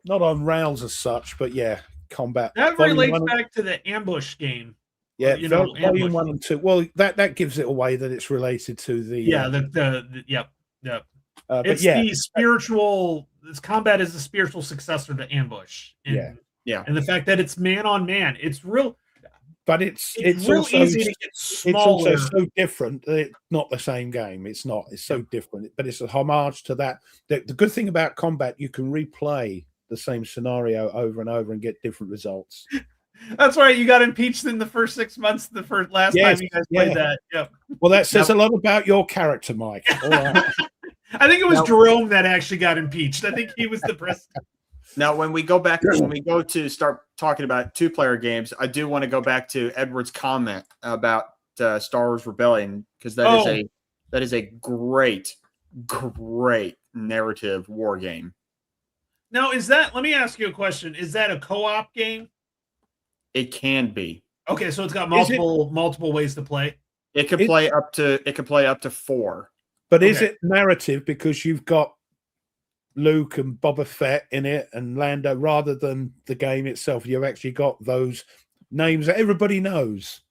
on rails as such, but yeah, combat. That relates back to the ambush game. Yeah, volume 1 and 2. Well, that gives it away that it's related to the yep. It's the spiritual. This combat is the spiritual successor to ambush. And, and the fact that it's man on man, it's real. But it's real also easy to get smaller. It's also so different that it's not the same game. It's not. It's so different. But it's a homage to that. The good thing about combat, you can replay the same scenario over and over and get different results. That's right. You got impeached in the first 6 months. The last time you guys played that. Yep. Well, that says a lot about your character, Mike. All right. I think it was Jerome that actually got impeached. I think he was the president. Now, when we go to start talking about 2-player games, I do want to go back to Edward's comment about Star Wars Rebellion, because that is a great narrative war game. Now, let me ask you a question. Is that a co-op game? It can be. Okay, so it's got multiple ways to play. It can play up to 4. But is it narrative because you've got Luke and Boba Fett in it and Lando, rather than the game itself? You've actually got those names that everybody knows.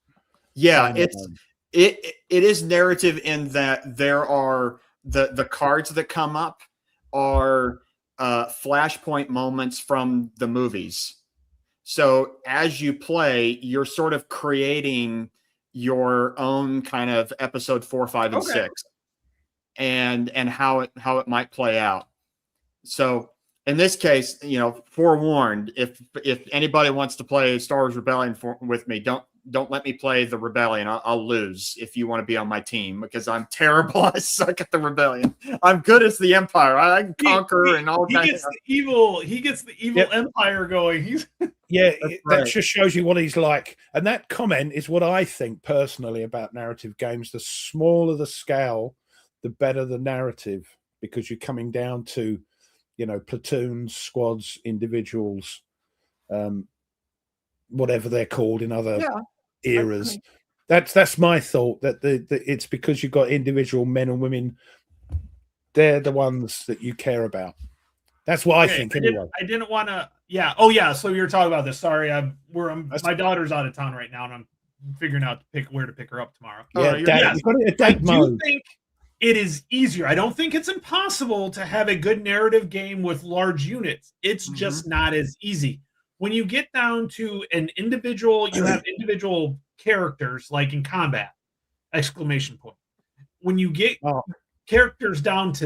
Yeah, it is narrative in that there are the cards that come up are flashpoint moments from the movies. So as you play, you're sort of creating your own kind of episode 4, 5, and 6, and how it might play out. So in this case, forewarned, if anybody wants to play Star Wars Rebellion with me, don't let me play the Rebellion. I'll lose if you want to be on my team, because I'm terrible. I suck at the Rebellion. I'm good as the Empire. I can conquer and all kinds of evil. He gets the evil Empire going. That just shows you what he's like. And that comment is what I think personally about narrative games. The smaller the scale, the better the narrative, because you're coming down to, platoons, squads, individuals, whatever they're called in other eras. That's my thought, that it's because you've got individual men and women. They're the ones that you care about. That's what I think. Anyway, I didn't want to. Yeah. Oh, yeah. So you're talking about this. Sorry, my daughter's out of town right now, and I'm figuring out where to pick her up tomorrow. You've got it at dad mode. I do think it is easier. I don't think it's impossible to have a good narrative game with large units. It's just not as easy. When you get down to an individual, you have individual characters, like in combat, ! When you get characters down to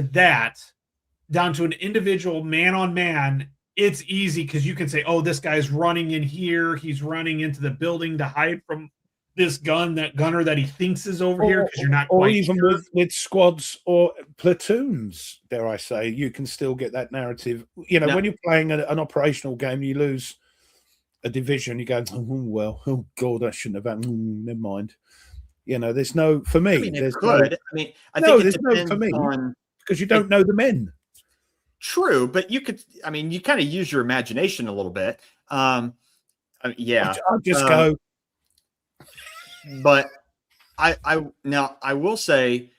an individual man-on-man, it's easy because you can say, oh, this guy's running in here. He's running into the building to hide from this gunner that he thinks is over here, because you're not quite even sure. with squads or platoons, dare I say, you can still get that narrative. When you're playing an operational game, you lose a division, you go, oh God, I shouldn't have happened. Never mind. There's no, for me. I mean, there's good. there's no for me, because you don't know the men. True, but you could. I mean, you kind of use your imagination a little bit. I'll just go. But I will say,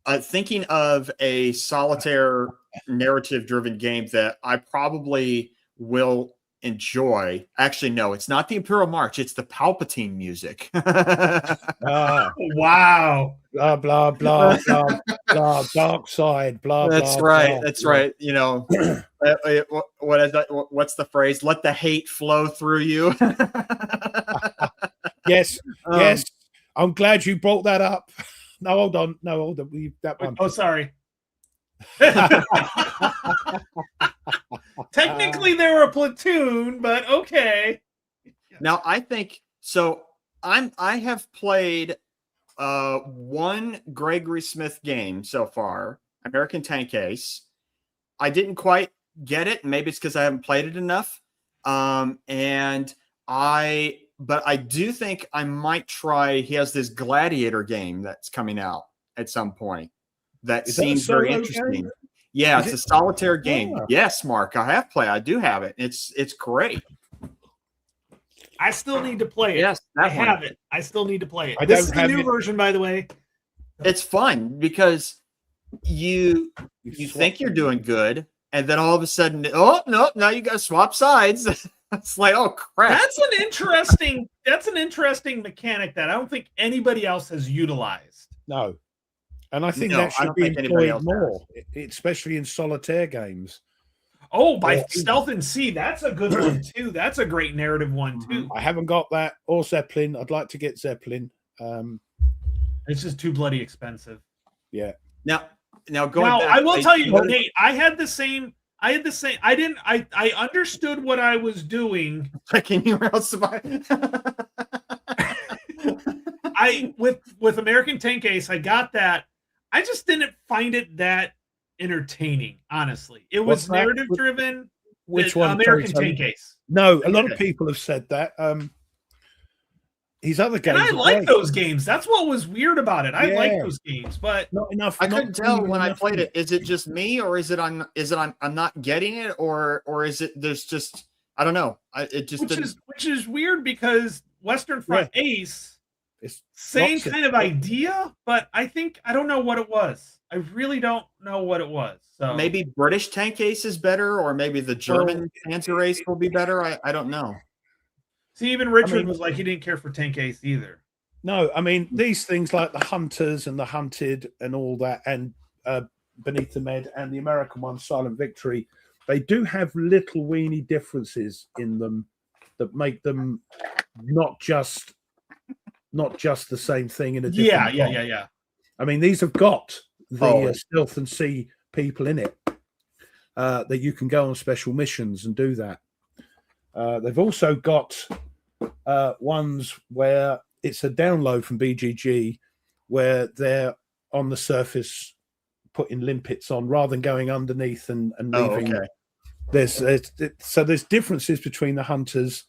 thinking of a solitaire narrative-driven game that I probably will enjoy. Actually, no, it's not the Imperial March. It's the Palpatine music. Wow. Blah, blah, blah, blah, blah, dark side, blah, That's blah, right. blah, That's blah. right. What is that? What's the phrase? Let the hate flow through you. Yes. Yes. I'm glad you brought that up. No, hold on. That one. Oh, sorry. Technically, they were a platoon, but okay. Now, I think so. I have played one Gregory Smith game so far, American Tank Ace. I didn't quite get it. Maybe it's because I haven't played it enough. But I do think I might try. He has this Gladiator game that's coming out at some point. That seems very interesting. Game? Yeah, it's a solitaire game. Yes, Mark, I have played. I do have it. It's great. I still need to play it. Yes, I that one. have it. I still need to play it. I This don't is the have new it. version, by the way. It's fun because you swap think you're them. doing good, and then all of a sudden, oh no, now you got to swap sides. It's like, oh crap. That's an interesting mechanic that I don't think anybody else has utilized. No. And I think No, that I should don't be think anybody employed else more, especially in solitaire games. Oh, by Yeah. Stealth and Sea, that's a good one too. That's a great narrative one too. I haven't got that or Zeppelin. I'd like to get Zeppelin. It's just too bloody expensive. Yeah. Now going Now, back, I will tell you, noticed- Nate, I had the same. I understood what I was doing. checking you out, With American Tank Ace, I got that. I just didn't find it that entertaining, honestly. It was What's that? narrative driven. Which one? American Sorry. Tank Ace. No, a lot of people have said that. His other games. And I are like great. those games. That's what was weird about it. I like Yeah. those games, but Not enough. I not couldn't tell really when I enough played in it. Is it just me, or is it I'm not getting it, or is it there's just I don't know. It just which is weird because Western Front Ace, It's same lots of- kind of idea, but I don't know what it was. I really don't know what it was. So maybe British Tank Ace is better, or maybe the German Panzer Ace will be better. I don't know. See, even Richard was like he didn't care for Tank Ace either. No, I mean these things like the Hunters and the Hunted and all that, and Beneath the Med and the American one, Silent Victory, they do have little weeny differences in them that make them not just the same thing in a different Yeah. I mean, these have got the Oh. Stealth and Sea people in it that you can go on special missions and do that. They've also got ones where it's a download from BGG where they're on the surface putting limpets on rather than going underneath and leaving. Okay. There's differences between the Hunters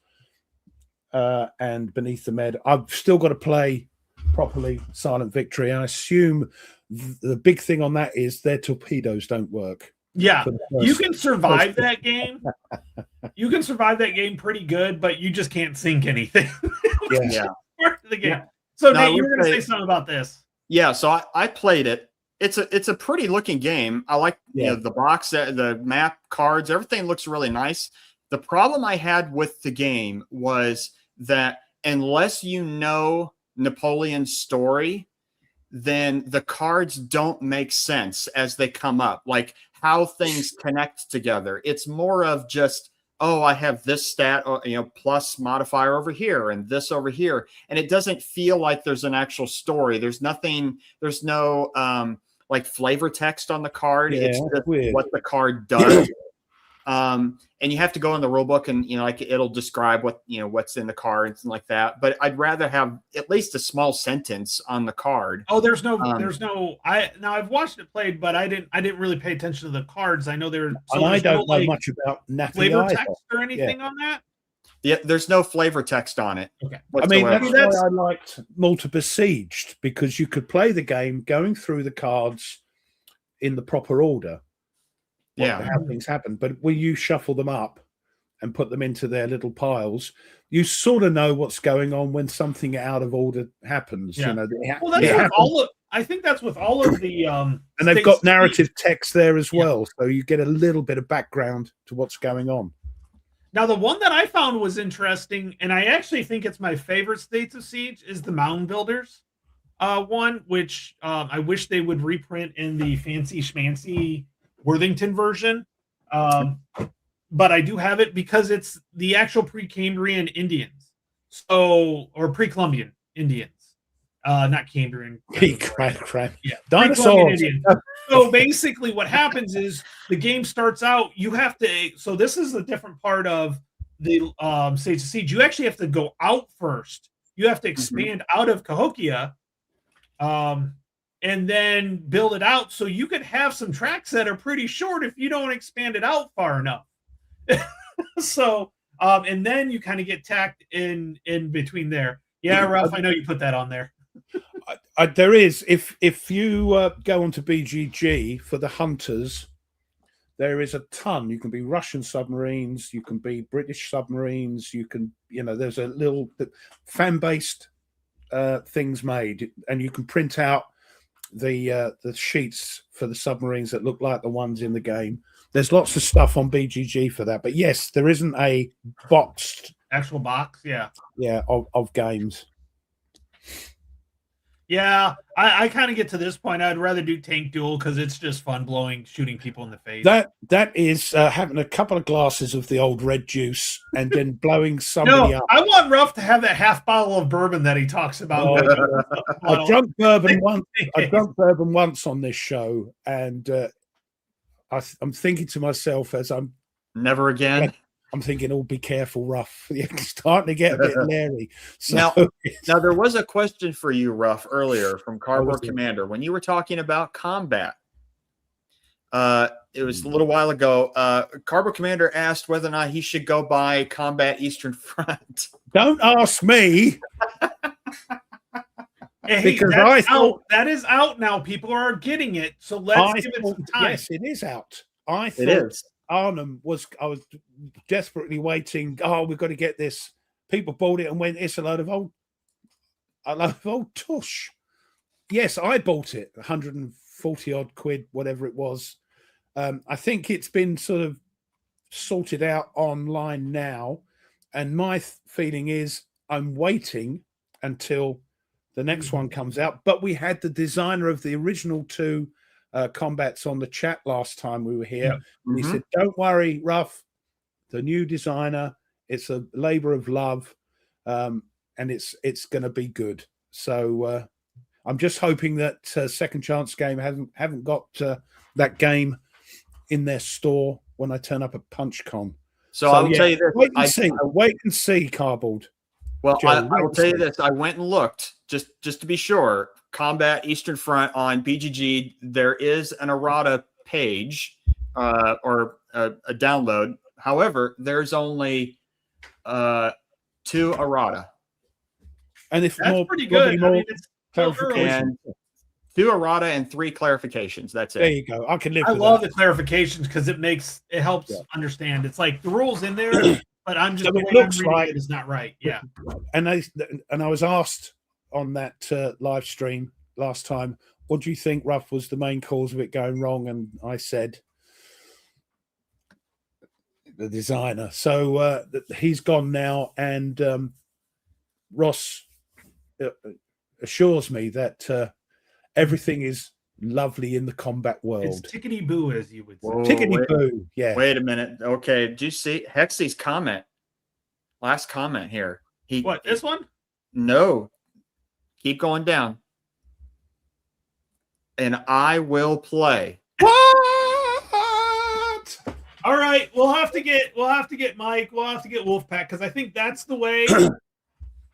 and Beneath the Med. I've still got to play properly Silent Victory. I assume the big thing on that is their torpedoes don't work. Yeah, you can survive first- that game. You can survive that game pretty good, but you just can't sink anything. Yeah. Part of the game. So No, I Nate, you would were going to say- say something about this. Yeah, so I played it. It's a pretty looking game. I like the box, the map, cards, everything looks really nice. The problem I had with the game was that unless you know Napoleon's story, then the cards don't make sense as they come up, like how things connect together. It's more of just, oh, I have this stat, plus modifier over here and this over here. And it doesn't feel like there's an actual story. There's no like flavor text on the card. Yeah, it's just weird. what the card does. And you have to go in the rule book and, like it'll describe what's in the cards and like that. But I'd rather have at least a small sentence on the card. Oh, I've watched it played, but I didn't really pay attention to the cards. I know And I don't know much about Natalie flavor either. text or anything on that. Yeah, there's no flavor text on it. Okay. I mean, whatsoever. that's why I liked Malta Besieged, because you could play the game going through the cards in the proper order. How things happen. But when you shuffle them up and put them into their little piles, you sort of know what's going on when something out of order happens. Yeah. Well, I think that's with all of the and they've got narrative text there as well, so you get a little bit of background to what's going on. Now, the one that I found was interesting, and I actually think it's my favorite States of Siege, is the Mound Builders one, which I wish they would reprint in the fancy schmancy Worthington version. But I do have it because it's the actual pre-Cambrian Indians. Or pre-Columbian Indians. Not Cambrian. Yeah. Dinosaurs. So basically what happens is the game starts out, so this is a different part of the States of Siege. You actually have to go out first. You have to expand out of Cahokia and then build it out. So you could have some tracks that are pretty short if you don't expand it out far enough. So, and then you kind of get tacked in between there. Yeah, Ralph, I know you put that on there. There is, if you go onto BGG for the Hunters, there is a ton. You can be Russian submarines, you can be British submarines, you can, there's a little fan-based things made, and you can print out the sheets for the submarines that look like the ones in the game. There's lots of stuff on BGG for that, but yes, there isn't a boxed actual box. Yeah, of games. Yeah, I kind of get to this point. I'd rather do Tank Duel because it's just fun shooting people in the face. That is having a couple of glasses of the old red juice and then blowing somebody up. I want Ruff to have that half bottle of bourbon that he talks about. I drunk bourbon once on this show, and I'm thinking to myself as I'm never again. I'm thinking, oh, be careful, Ruff. You're starting to get a bit leery. So, now, there was a question for you, Ruff, earlier from Cardboard Commander. When you were talking about combat, it was a little while ago. Cardboard Commander asked whether or not he should go buy Combat Eastern Front. Don't ask me. Hey, because that is out now. People are getting it. So let's give it some time. Yes, it is out. I thought it is. Arnhem I was desperately waiting. Oh, we've got to get this. People bought it and went, it's a load of old tush. Yes, I bought it, 140 odd quid, whatever it was. I think it's been sort of sorted out online now. And my feeling is I'm waiting until the next one comes out. But we had the designer of the original two combats on the chat last time we were here. Yeah. He said, don't worry, Ruff, the new designer, it's a labor of love, and it's going to be good. So I'm just hoping that Second Chance Game haven't got that game in their store when I turn up at PunchCon. So I will tell you this. Wait and see, Cardboard. Well, I will tell you this. I went and looked just to be sure. Combat Eastern Front on BGG, there is an errata page or a download. However, there's only 2 errata. And if that's pretty good. I mean, it's clarification. 2 errata and 3 clarifications. That's it. There you go. I can live. I love the clarifications because it helps understand. It's like the rules in there, but I'm just it looks like it's not right. Yeah. And I was asked on that live stream last time, what do you think, Ruff, was the main cause of it going wrong? And I said the designer. So he's gone now, and Ross assures me that everything is lovely in the combat world. It's tickety-boo, as you would say. Tickety-boo, yeah. Wait a minute. Okay, did you see Hexy's comment? Last comment here. This one? No. Keep going down. And I will play. What? All right, we'll have to get Mike. We'll have to get Wolfpack because I think that's the way.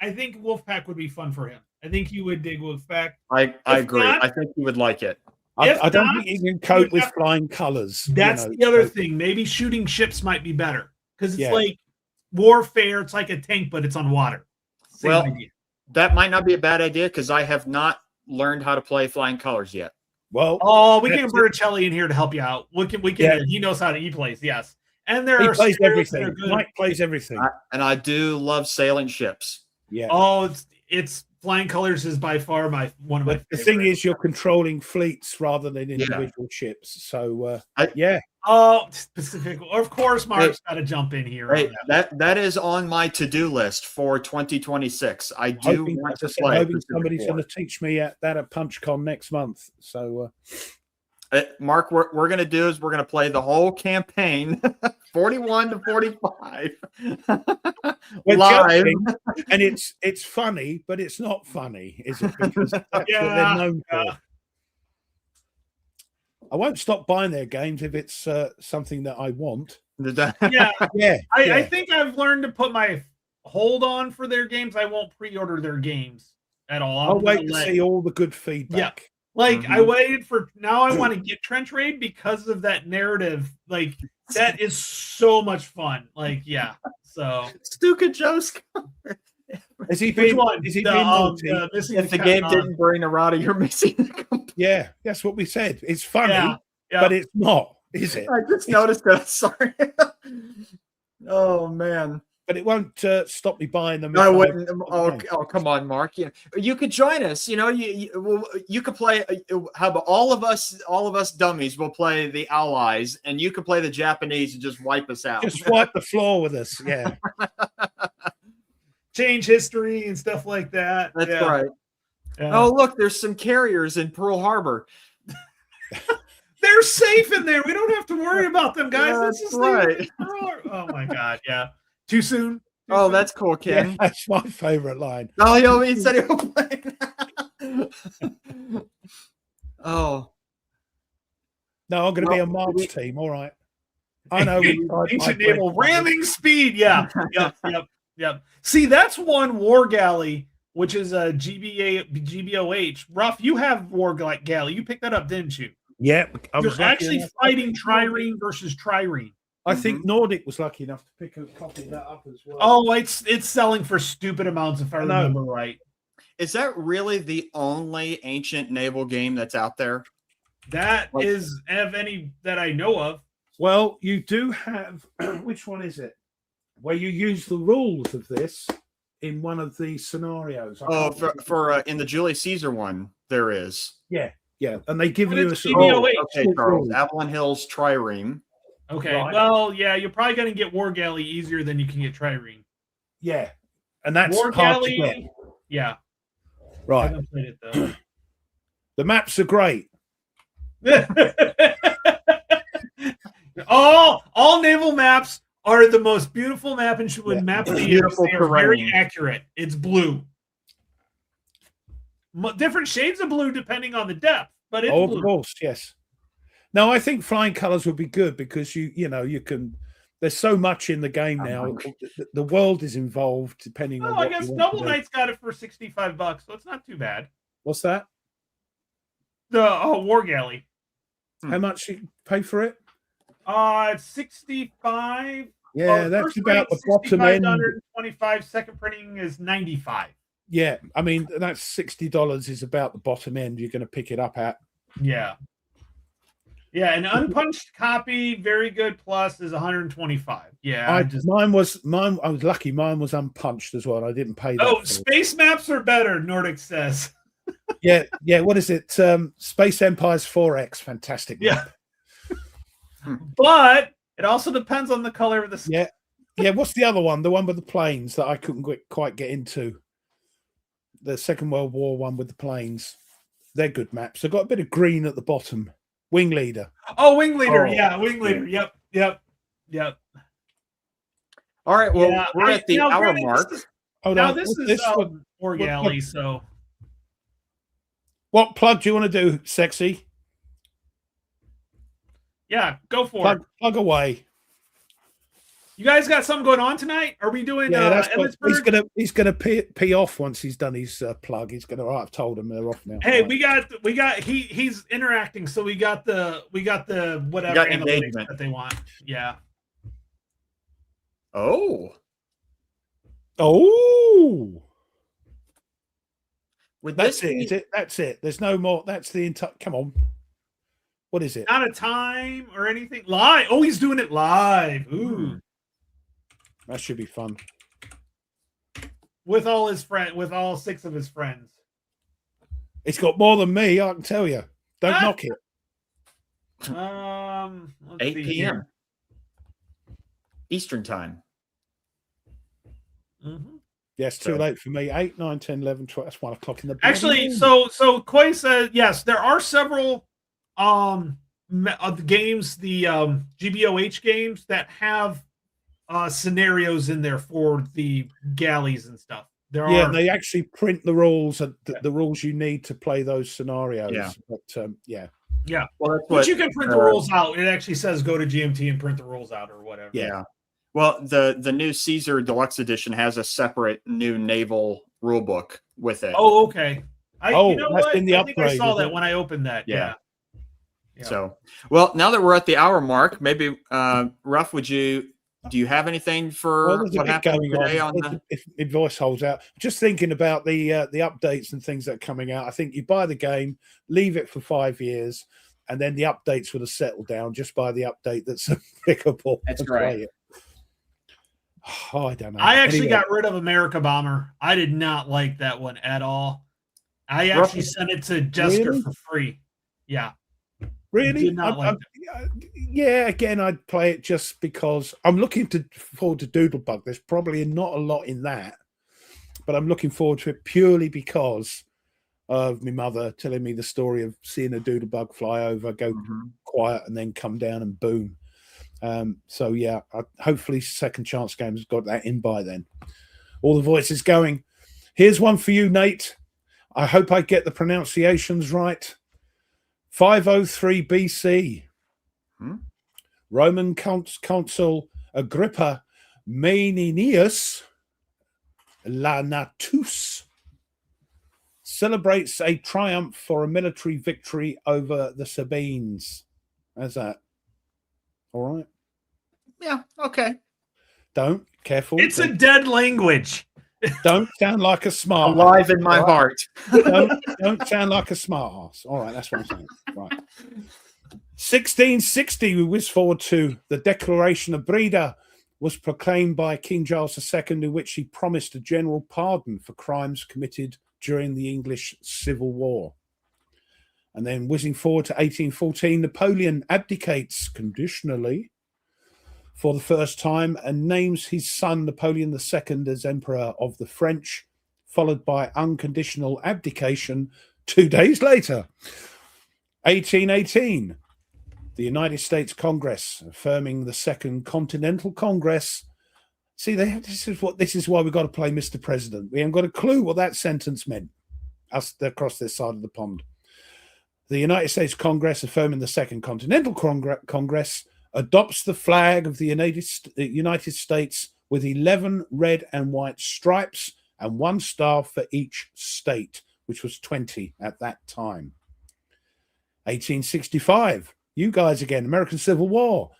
I think Wolfpack would be fun for him. I think he would dig Wolfpack. I agree. I think he would like it. I don't think he can cope with flying colors. That's the other thing. Maybe shooting ships might be better because it's like warfare. It's like a tank, but it's on water. Same idea. That might not be a bad idea because I have not learned how to play flying colors yet. Well, we can get Berticelli in here to help you out. We can. Yeah. He knows how to. He plays. Yes, and he plays everything. Mike plays everything, and I do love sailing ships. Yeah. Oh, it's flying colors is by far one of my. The thing is, you're controlling fleets rather than individual ships. So Oh, specific. Of course, Mark's got to jump in here. Right. That is on my to-do list for 2026. I do want to play. Hoping somebody's going to teach me at PunchCon next month. So, Mark, what we're going to do is we're going to play the whole campaign, 41 to 45, live. And it's funny, but it's not funny, is it? Because that's what they're known for. I won't stop buying their games if it's something that I want. I think I've learned to put my hold on for their games. I won't pre-order their games at all. I'll wait to see all the good feedback. Yeah. Like I waited for now. I want to get Trench Raid because of that narrative. Like that is so much fun. Like so Stuka Joe's. Is he been? Is he been naughty? If the game didn't bring errata, you're missing. Yeah, that's what we said. It's funny, but it's not. Is it? I just noticed that. Sorry. Oh man. But it won't stop me buying them. I if wouldn't. Okay. Oh, come on, Mark. You could join us. You could play. How about all of us dummies will play the Allies, and you could play the Japanese and just wipe us out. Just wipe the floor with us. Yeah. Change history and stuff like that. That's Yeah. right. Yeah. Oh, look, there's some carriers in Pearl Harbor. They're safe in there. We don't have to worry about them, guys. Yeah, Let's that's just leave right. it. Oh my god, yeah. Too soon? Oh, that's cool, Yeah, Ken. that's my favorite line. Oh, he said he will play. Oh. No, I'm going to be Well, on Mark's we- team. All right. I know. Ancient naval ramming speed. Yeah. Yep. See, that's one war galley, which is a GBOH. Ruff, you have war galley. You picked that up, didn't you? Yeah. I You're was lucky actually enough- fighting trireme versus trireme. I think Nordic was lucky enough to pick a copy of that up as well. Oh, it's selling for stupid amounts if I I know. remember right. Is that really the only ancient naval game that's out there? That Like- is of any that I know of. Well, you do have which one is it? Where you use the rules of this in one of the scenarios. I Oh, can't for in the Julius Caesar one, there is. yeah, and they give But you a it's sort GBOH. of- Oh, okay, Short Charles. rules. Avalon Hills Trireme. Okay. Right. Well, yeah, you're probably going to get war galley easier than you can get trireme. yeah, and that's War hard to get. galley. Yeah. I Right, haven't played it though. the maps are great. all naval maps are the most beautiful map and Yeah. map they use. Beautiful They are very terrain. accurate. It's blue. Different shades of blue depending on the depth, but it's Oh, of blue. course, yes. No, I think flying colors would be good because you can. There's so much in the game now. The world is involved depending on. Oh, what I guess you want Noble to do. Knight's got it for $65, so it's not too bad. What's that? The war galley. How much you pay for it? It's 65. Yeah, that's first about the print's bottom end. 125. Second printing is 95. Yeah, I mean that's $60 is about the bottom end you're going to pick it up at. Yeah. Yeah, an unpunched copy, very good plus is 125. Yeah, Mine. I was lucky. Mine was unpunched as well. I didn't pay that. Oh, for it. space maps are better, Nordic says. Yeah. What is it? Space Empires 4X, fantastic. Yeah. But it also depends on the color of the Yeah. What's the other one? The one with the planes that I couldn't quite get into. The Second World War one with the planes. They're good maps. They've got a bit of green at the bottom. Wing Leader. Oh, Wing Leader. Oh. Yeah, Wing Leader. Yep. All right. Well, Yeah, we're at the hour granted, mark. Now on, this what's is one? war galley, so What plug do you want to do, Sexy? yeah, go for it. Plug away. You guys got something going on tonight? Are we doing Yeah, that's what, Emmitsburg? he's gonna pee off once he's done his plug. He's gonna. I've told him they're off now. Hey, Right. we got he's interacting, so we got the whatever got analytics engagement. that they want. Yeah. Oh, Oh, with that's this it. Is it? That's it. There's no more. That's the entire. Come on. What is it? Not a time or anything. Live. Oh, he's doing it live. Ooh. That should be fun. With all his friend with all 6 of his friends. It's got more than me. I can tell you. Don't Ah. knock it. Let's 8 see p.m. here. Eastern time. Mhm. Yes, too So- late for me. 8, 9, 10, 11, 12. That's 1 o'clock in the Actually, morning. so Quay says yes, there are several of the games, the GBOH games that have scenarios in there for the galleys and stuff. There Yeah, are they actually print the rules and the rules you need to play those scenarios. Yeah. But yeah. Well, that's but what you can print the rules out. It actually says go to GMT and print the rules out or whatever. Yeah. Well, the new Caesar Deluxe Edition has a separate new naval rule book with it. Oh, okay. Oh, you know that's what? been the I think I upgrade, saw is that it? when I opened that. Yeah. Yeah. So, well, now that we're at the hour mark, maybe Ruff, do you have anything for Well, there's a what bit happened going today on. on the? If my voice holds out, just thinking about the updates and things that are coming out. I think you buy the game, leave it for 5 years, and then the updates would have settled down. Just by the update that's applicable. That's right. Oh, I don't know. I actually got rid of America Bomber. I did not like that one at all. I actually sent it to Jessica for free. Yeah. Really? Did not like yeah, again, I'd play it just because I'm looking forward to Doodlebug. There's probably not a lot in that, but I'm looking forward to it purely because of my mother telling me the story of seeing a Doodlebug fly over, go quiet, and then come down and boom. So yeah, hopefully Second Chance Games has got that in by then. All the voices going. Here's one for you, Nate. I hope I get the pronunciations right. 503 BC. Roman consul Agrippa Maenius Lanatus celebrates a triumph for a military victory over the Sabines. How's that? All right. Yeah. Okay. Careful. It's a dead language. Don't sound like a smart alive in my heart. Don't sound like a smart ass. All right, that's what I'm saying. Right. 1660, we whiz forward to the Declaration of Breda was proclaimed by King Charles II, in which he promised a general pardon for crimes committed during the English Civil War. And then whizzing forward to 1814, Napoleon abdicates conditionally for the first time and names his son Napoleon II as Emperor of the French, followed by unconditional abdication 2 days later. 1818, the United States Congress affirming the Second Continental Congress. See, this is why we've got to play Mr. President. We haven't got a clue what that sentence meant, us across this side of the pond. The United States Congress affirming the Second Continental Congress adopts the flag of the United States with 11 red and white stripes and 1 star for each state, which was 20 at that time. 1865, you guys again, American Civil War.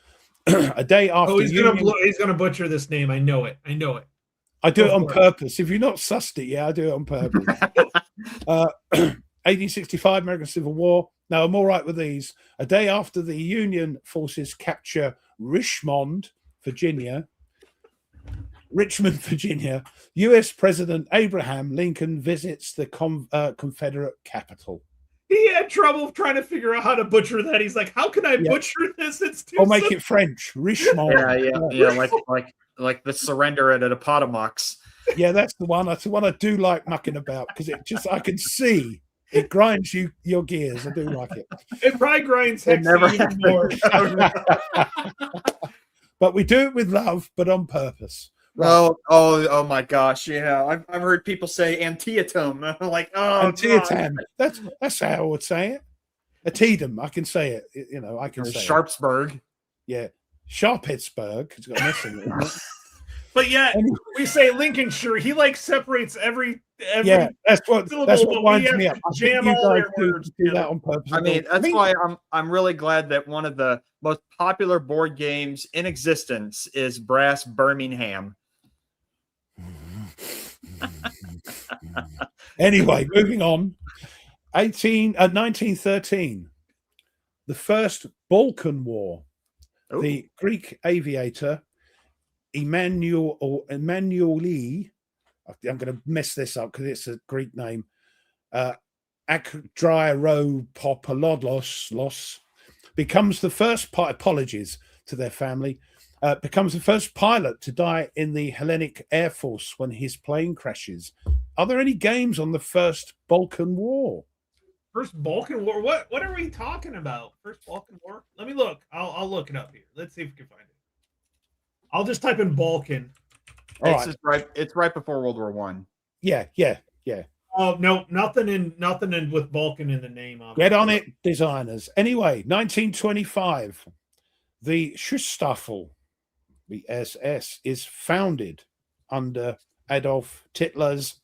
A day after. Oh, he's gonna butcher this name. I know it. I do it on purpose. If you've not sussed it, yeah, I do it on purpose. 1865, American Civil War. Now, I'm all right with these. A day after the Union forces capture Richmond, Virginia, U.S. President Abraham Lincoln visits the Confederate capital. He had trouble trying to figure out how to butcher that. He's like, how can I butcher this? It's too I'll make it French. Richmond. Yeah, like the surrender at Appomattox. Yeah, that's the one. That's the one I do like mucking about because I can see it grinds your gears. I do like it. It probably grinds even more. But we do it with love, but on purpose. Right. Oh my gosh! Yeah, I've heard people say Antietam. Like, Antietam. That's how I would say it. Antietam. I can say it. I can say Sharpsburg. It. Yeah, Sharpsburg. It's got a mess in it. But yeah, we say Lincolnshire. He separates every yeah. That's what winds me up. Jam all their words. Do that on purpose. I mean, that's why I'm really glad that one of the most popular board games in existence is Brass Birmingham. Anyway, moving on. 1913, the first Balkan War. Ooh. The Greek aviator Emanueli, I'm going to mess this up because it's a Greek name, Akdryropopoulos becomes the first apologies to their family, becomes the first pilot to die in the Hellenic Air Force when his plane crashes. Are there any games on the first Balkan War? First Balkan War? What are we talking about? First Balkan War? Let me look. I'll look it up here. Let's see if we can find it. I'll just type in Balkan. It's right before World War I. Yeah. Oh no, nothing in with Balkan in the name. Obviously. Get on it, designers. Anyway, 1925, the Schutzstaffel, the SS, is founded under Adolf Hitler's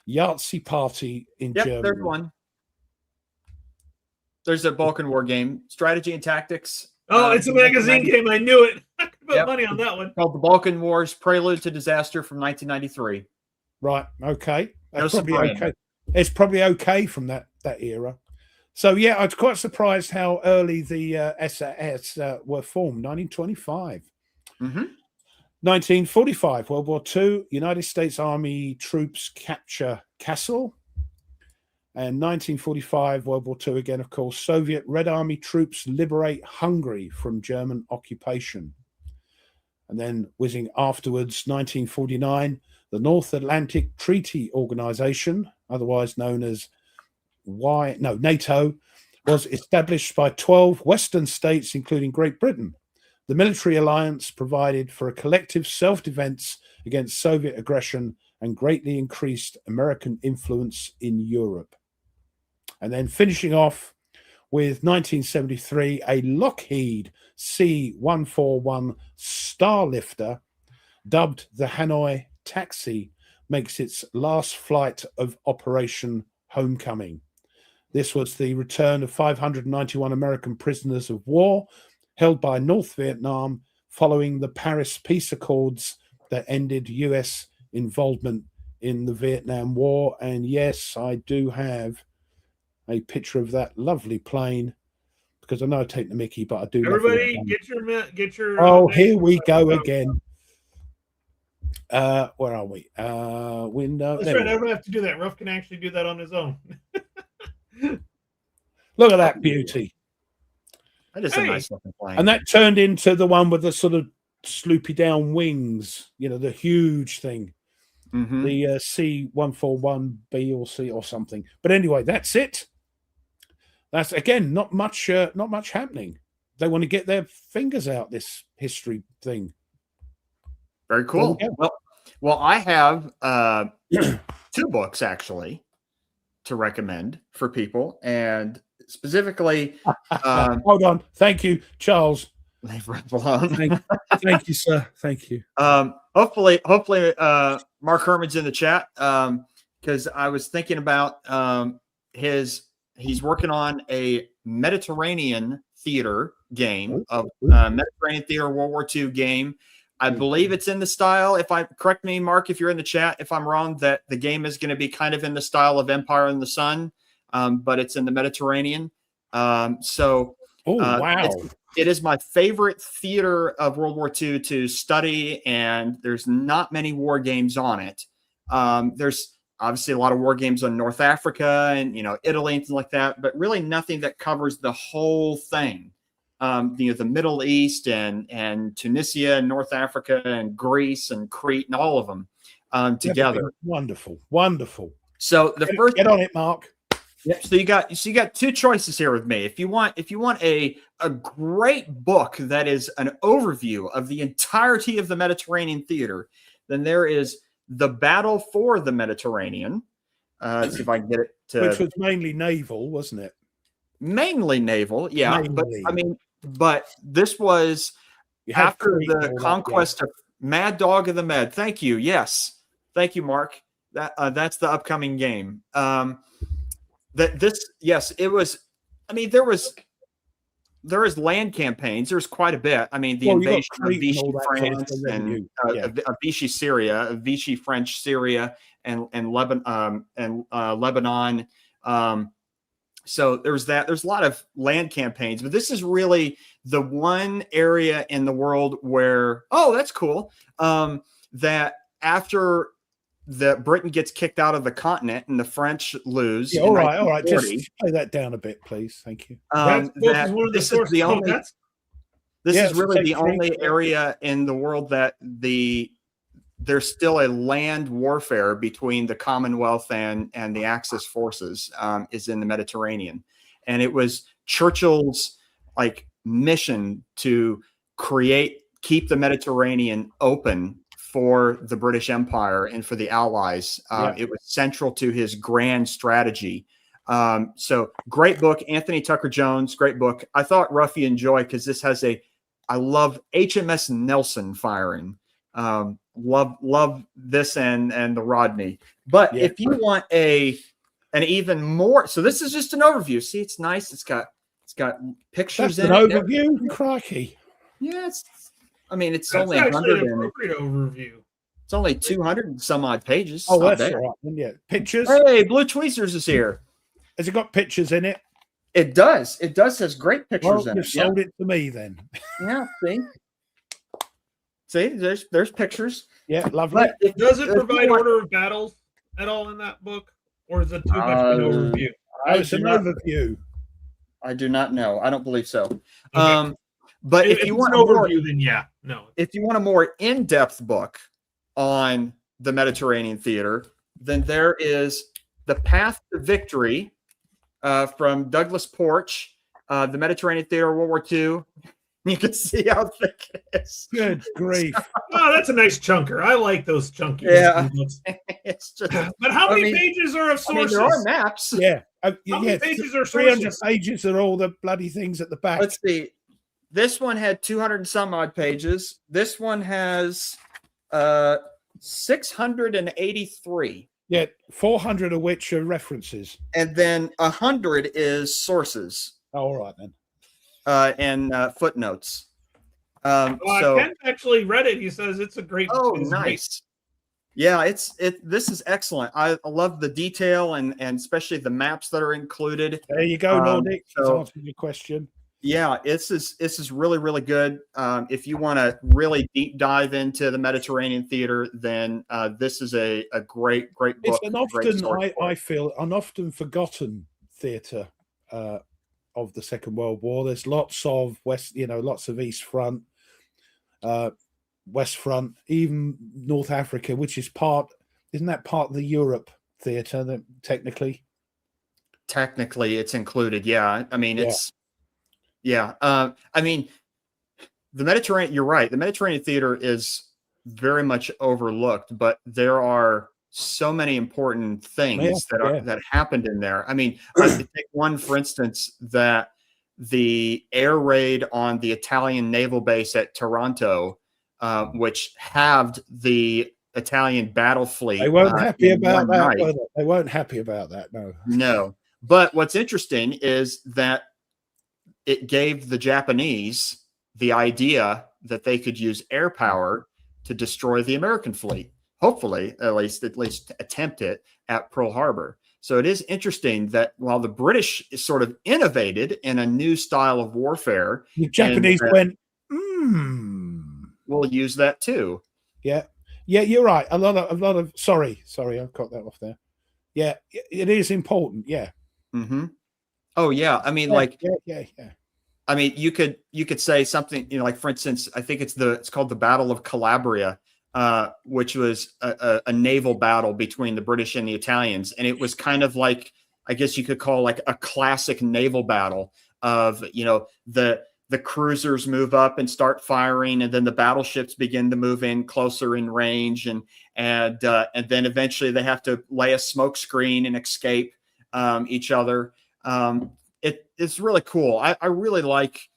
Yahtzee party in Germany. There's one. There's a Balkan War game, strategy and tactics. Oh, it's a magazine game. I knew it. I could put money on that one. Called the Balkan Wars: Prelude to Disaster from 1993. Right. Okay. That's probably okay. It's probably okay from that era. So yeah, I was quite surprised how early the SAS were formed. 1925. Mm-hmm. 1945, World War II, United States Army troops capture Kassel. And 1945, World War II again, of course, Soviet Red Army troops liberate Hungary from German occupation. And then whizzing afterwards, 1949, the North Atlantic Treaty Organization, otherwise known as NATO, was established by 12 Western states, including Great Britain. The military alliance provided for a collective self-defense against Soviet aggression and greatly increased American influence in Europe. And then finishing off with 1973, a Lockheed C-141 Starlifter, dubbed the Hanoi Taxi, makes its last flight of Operation Homecoming. This was the return of 591 American prisoners of war held by North Vietnam following the Paris Peace Accords that ended U.S. involvement in the Vietnam War. And yes, I do have a picture of that lovely plane, because I know I take the mickey, but I do. Everybody, get your. Oh, here we go again. Where are we? Window. That's right. I don't have to do that. Ruff can actually do that on his own. Look at that beauty. That is a nice looking plane. And that turned into the one with the sort of sloopy down wings, the huge thing. Mm-hmm. The C-141B or C or something. But anyway, that's it. That's, again, not much happening. They want to get their fingers out, this history thing. Very cool. Well, I have 2 books actually to recommend for people, and specifically, hold on. Thank you, Charles. Leave right alone. Thank you, sir. Thank you. Hopefully, Mark Herman's in the chat, because I was thinking about he's working on a Mediterranean theater game of Mediterranean theater World War II game. I believe it's in the style, correct me, Mark, if you're in the chat, if I'm wrong, that the game is going to be kind of in the style of Empire in the Sun, but it's in the Mediterranean. Wow. It is my favorite theater of World War II to study, and there's not many war games on it. There's obviously a lot of war games on North Africa and, Italy and things like that, but really nothing that covers the whole thing. The Middle East and Tunisia and North Africa and Greece and Crete and all of them together. Wonderful, wonderful. So the first, get on it, Mark. Yep. So you got 2 choices here with me. If you want a great book that is an overview of the entirety of the Mediterranean theater, then there is The Battle for the Mediterranean. Let's see if I can get it to, which was mainly naval, wasn't it? Mainly naval, yeah. Mainly. But this was after the conquest of Mad Dog of the Med. Thank you. Yes. Thank you, Mark. That's the upcoming game. It was. There is land campaigns. There's quite a bit. The invasion of Vichy France and of Vichy Syria, of Vichy French Syria and Lebanon. So there's that. There's a lot of land campaigns, but this is really the one area in the world where, that's cool. That after Britain gets kicked out of the continent and the French lose. All right. Just play that down a bit, please. Thank you. This is really the only area in the world that there's still a land warfare between the Commonwealth and the Axis forces is in the Mediterranean. And it was Churchill's mission to keep the Mediterranean open for the British Empire and for the Allies. It was central to his grand strategy. So great book, Anthony Tucker Jones, great book. I thought Ruff you'd enjoy, because this has I love HMS Nelson firing. Love this and the Rodney. But if you want an even more, so this is just an overview. See, it's nice. It's got pictures. That's an overview. Crikey. Yeah, it's That's only actually 100 an appropriate overview. It's only 200 and some odd pages. Oh, that's all right. Yeah, pictures. Hey, Blue Tweezers is here. Has it got pictures in it? It does. It does. Has great pictures Well, in you've it. sold it to me then. Yeah. See, there's pictures. Yeah, lovely. But if, Does it if you provide want, order of battles at all in that book, or is it too much of an overview? Oh, I it's do an not. overview. I do not know. I don't believe so. Okay. But If if you it's want an a more, overview, then yeah, no. if you want a more in-depth book on the Mediterranean theater, then there is The Path to Victory from Douglas Porch, the Mediterranean Theater, World War II. You can see how thick it is. Good grief. Oh, that's a nice chunker. I like those chunky Yeah. books. It's just, But how I many mean- pages are of sources? there are maps. Yeah. How many Yeah. pages are 300 sources? pages are all the bloody things at the back. Let's see. This one had 200 and some odd pages. This one has 683. Yeah, 400 of which are references. And then 100 is sources Oh, all right then. and footnotes. Ken actually read it. He says it's a great. it's great. Nice. Yeah, this is excellent. I love the detail and especially the maps that are included. There you go, Nordic. That's so- answering your question. Yeah, this is really, really good. If you want to really deep dive into the Mediterranean theater, then this is a great book. It's an great often, source for I it. feel, an often forgotten theatre of the Second World War. There's lots of lots of East Front, West Front, even North Africa, which is isn't that part of the Europe theatre that technically? Technically, it's included. Yeah, I mean, it's I mean, the Mediterranean. You're right. The Mediterranean theater is very much overlooked, but there are so many important things that happened in there. I mean, I could take one for instance, that the air raid on the Italian naval base at Taranto, which halved the Italian battle fleet. They weren't happy about that. Night. Were they? They weren't happy about that. No. No. But what's interesting is that it gave the Japanese the idea that they could use air power to destroy the American fleet. Hopefully, at least attempt it at Pearl Harbor. So it is interesting that while the British sort of innovated in a new style of warfare, The Japanese went, we'll use that too. Yeah, you're right. A lot of. Sorry, I've got that off there. Yeah, it is important. Yeah. Mm-hmm. Oh yeah, I mean, yeah. I mean, you could say something, like for instance, I think it's called the Battle of Calabria, which was a naval battle between the British and the Italians, and it was kind of like, I guess you could call like a classic naval battle of the cruisers move up and start firing, and then the battleships begin to move in closer in range, and then eventually they have to lay a smoke screen and escape each other. It's really cool. I really like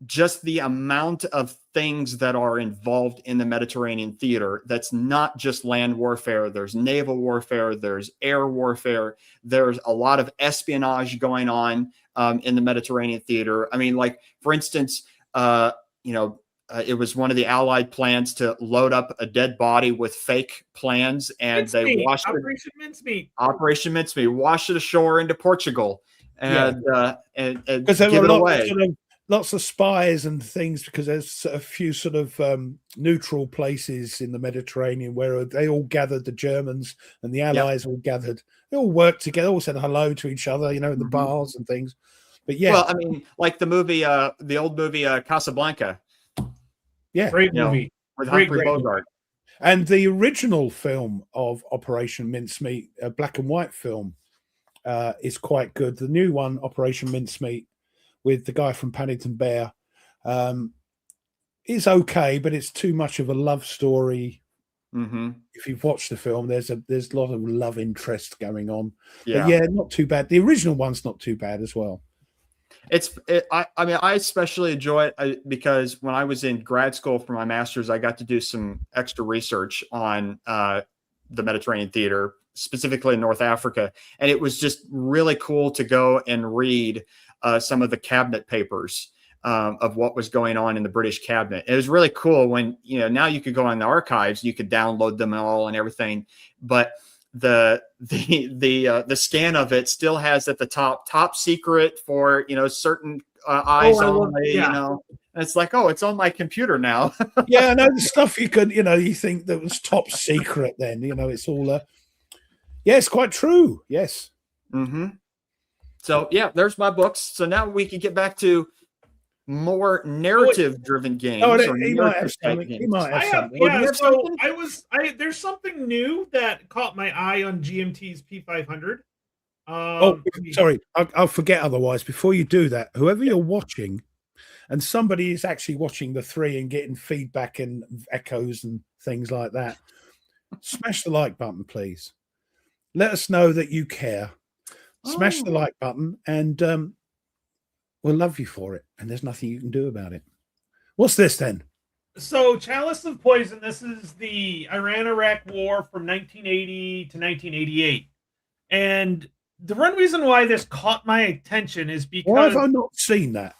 just the amount of things that are involved in the Mediterranean theater. That's not just land warfare. There's naval warfare. There's air warfare. There's a lot of espionage going on in the Mediterranean theater. I mean, like, for instance, it was one of the Allied plans to load up a dead body with fake plans, and they washed Operation Mincemeat. Operation Mincemeat, washed it ashore into Portugal, and because there give were it away. Lots of spies and things, because there's a few sort of neutral places in the Mediterranean where they all gathered, the Germans and the Allies all gathered. They all worked together, all said hello to each other, in the bars and things. But yeah. Well, I mean, like the old movie Casablanca. Yeah. Great movie. With Humphrey Bogart. And the original film of Operation Mincemeat, a black and white film, is quite good. The new one, Operation Mincemeat, with the guy from Paddington Bear, is okay, but it's too much of a love story. Mm-hmm. If you've watched the film, there's a lot of love interest going on. Yeah, but yeah, not too bad. The original one's not too bad as well. I especially enjoy it because when I was in grad school for my master's, I got to do some extra research on the Mediterranean theater, specifically in North Africa, and it was just really cool to go and read some of the cabinet papers of what was going on in the British cabinet. It was really cool when, now you could go on the archives, you could download them all and everything. But the scan of it still has at the top secret for certain eyes only. And it's like, oh, it's on my computer now. Yeah, I know the stuff you could, you think that was top secret. Then it's all. Yeah, it's quite true. Yes. Mm-hmm. So yeah, there's my books. So now we can get back to more narrative-driven games. He might have something. There's something new that caught my eye on GMT's P500. Sorry, I'll forget otherwise. Before you do that, whoever you're watching, and somebody is actually watching the 3 and getting feedback and echoes and things like that, smash the like button, please. Let us know that you care. Smash the like button, and we'll love you for it. And there's nothing you can do about it. What's this then? So, Chalice of Poison. This is the Iran-Iraq War from 1980 to 1988, and the one reason why this caught my attention is because why have I not seen that?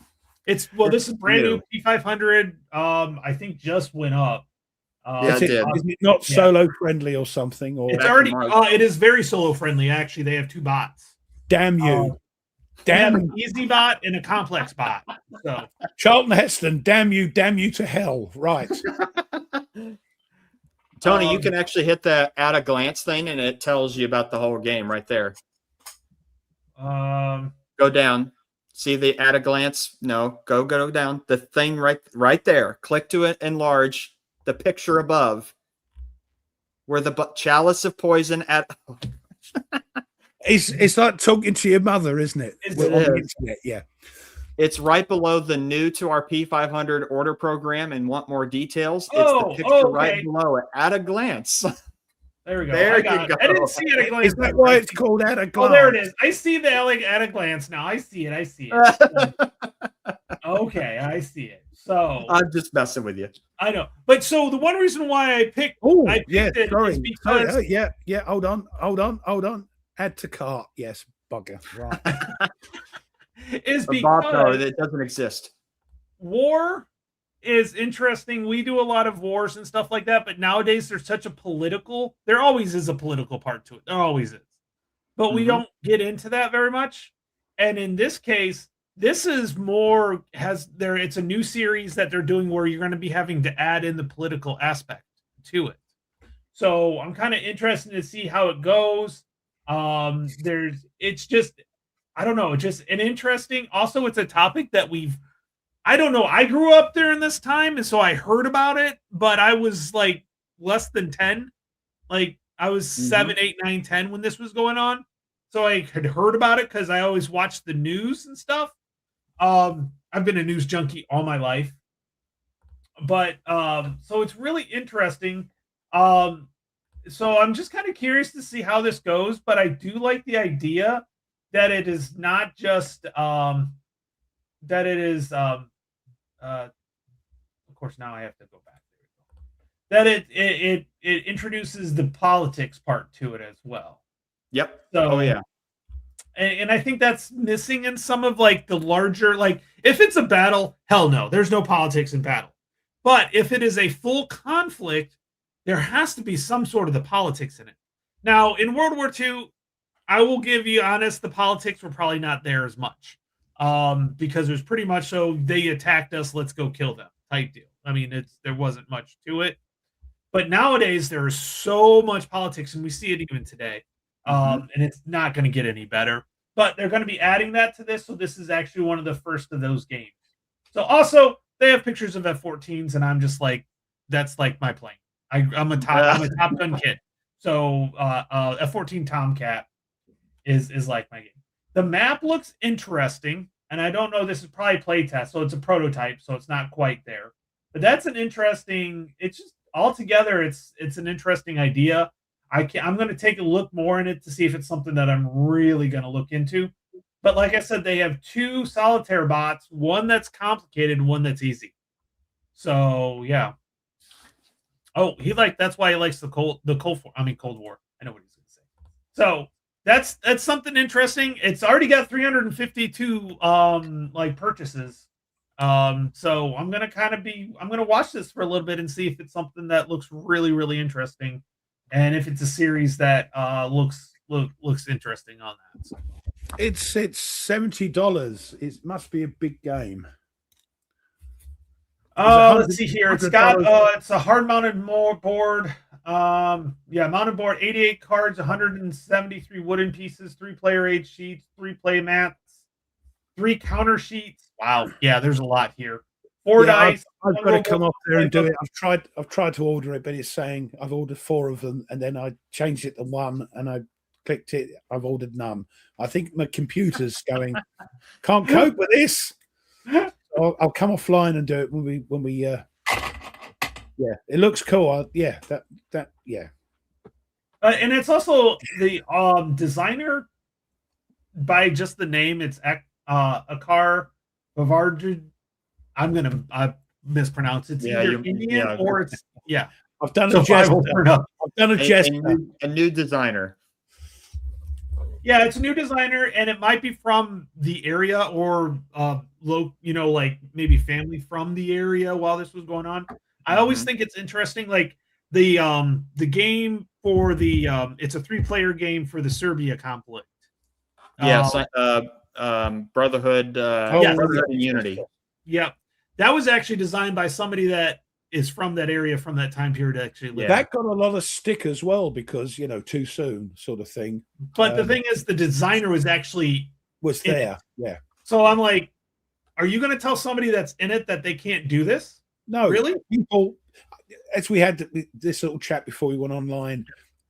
This is brand new P500. I think just went up. Is it not solo friendly or something? Or it's already. It is very solo friendly. Actually, they have 2 bots. Damn you! Damn an easy bot and a complex bot. So Charlton Heston, damn you to hell! Right, Tony, you can actually hit the at a glance thing, and it tells you about the whole game right there. Go down. See the at a glance? No, go down. The thing right there. Click to it, enlarge the picture above where the Chalice of Poison at. It's like talking to your mother, isn't it? It is. Yeah. It's right below the new to our P500 order program and want more details. It's the picture right below it. At a glance. There we go. There you go. I didn't see it at a glance. Is that why it's called at a glance? Oh, there it is. I see the at a glance now. I see it. Okay, I see it. So I'm just messing with you. I know. But so the one reason why I picked it is because yeah. Hold on. Add to cart. Yes, bugger. Right. Is because it doesn't exist. War is interesting. We do a lot of wars and stuff like that, but nowadays there's such a there always is a political part to it. There always is. But we don't get into that very much. And in this case, this is more it's a new series that they're doing where you're going to be having to add in the political aspect to it. So I'm kind of interested to see how it goes. It's just an interesting, also it's a topic that I grew up during this time, and so I heard about it, but I was like less than 10. Like I was 7, 8, 9, 10 when this was going on. So I had heard about it because I always watched the news and stuff. I've been a news junkie all my life. But so it's really interesting. So I'm just kind of curious to see how this goes, but I do like the idea that it is not just of course now I have to go back there. That it introduces the politics part to it as well. Yep. So and I think that's missing in some of like the larger, like if it's a battle, hell no, there's no politics in battle. But if it is a full conflict, there has to be some sort of the politics in it. Now, in World War II, I will give you honest, the politics were probably not there as much. Because it was pretty much so they attacked us, let's go kill them type deal. I mean, there wasn't much to it. But nowadays there is so much politics, and we see it even today. And it's not going to get any better. But they're going to be adding that to this, so this is actually one of the first of those games. So also, they have pictures of F-14s, and I'm just like, that's like my plane. I'm a Top Gun kid. So F-14 Tomcat is like my game. The map looks interesting, and I don't know, this is probably playtest, so it's a prototype, so it's not quite there. But that's an interesting, it's just altogether, it's an interesting idea. I'm going to take a look more in it to see if it's something that I'm really going to look into. But like I said, they have 2 solitaire bots, one that's complicated, one that's easy. So yeah. Oh, that's why he likes the Cold War. I know what he's going to say. So that's something interesting. It's already got 352 purchases. So I'm going to watch this for a little bit and see if it's something that looks really, really interesting. and if it's a series that looks interesting on that. So. It's $70. It must be a big game. Let's see here. It's got $100. it's a hard mounted board. Mounted board, 88 cards, 173 wooden pieces, 3 player aid sheets, 3 play mats, 3 counter sheets. Wow, yeah, there's a lot here. 4 dice. I've got to come off there and do it. I've tried to order it, but it's saying I've ordered 4 of them, and then I changed it to 1, and I clicked it. I've ordered none. I think my computer's going, can't cope with this. I'll come offline and do it when we yeah, it looks cool. Yeah. And it's also the designer by just the name. It's Akar Bavardj. I'm gonna mispronounce it. It's either Indian or it's I've done a gesture. I've done a gesture. A new designer. Yeah, it's a new designer, and it might be from the area or like maybe family from the area while this was going on. I always think it's interesting, like the game for the it's a 3-player game for the Serbia conflict. Yes, Brotherhood, Brotherhood and Unity. Yep, that was actually designed by somebody that is from that area from that time period. Actually, that got a lot of stick as well because too soon sort of thing. But the thing is, the designer was there. Yeah. So I'm like, are you going to tell somebody that's in it that they can't do this? No, really. People, as we had this little chat before we went online,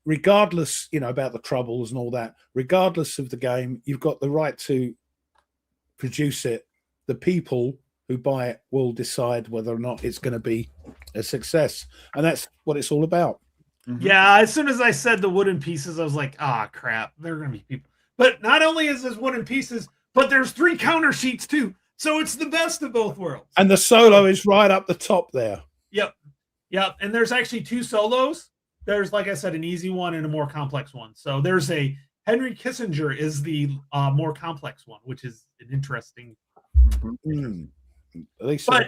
regardless, about the troubles and all that, regardless of the game, you've got the right to produce it. The people who buy it will decide whether or not it's going to be a success. And that's what it's all about. Mm-hmm. Yeah, as soon as I said the wooden pieces, I was like, crap, there are going to be people. But not only is this wooden pieces, but there's 3 counter sheets too. So it's the best of both worlds. And the solo is right up the top there. Yep. And there's actually 2 solos. There's, like I said, an easy one and a more complex one. So there's a Henry Kissinger is the more complex one, which is an interesting. At least that's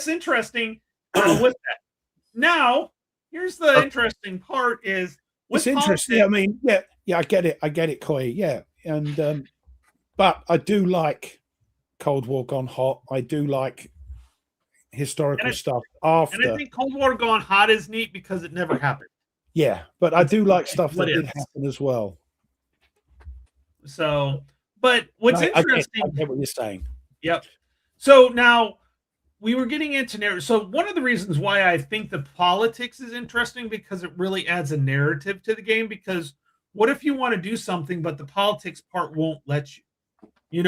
interesting with that. Now, here's the interesting part is it's interesting. I mean, I get it, Koi. Yeah. And but I do like Cold War Gone Hot. I do like historical stuff after. And I think Cold War Gone Hot is neat because it never happened. Yeah, but I do like stuff that did happen as well. So, but what's interesting... I get what you're saying. Yep. So now we were getting into narrative. So one of the reasons why I think the politics is interesting because it really adds a narrative to the game. Because what if you want to do something, but the politics part won't let you?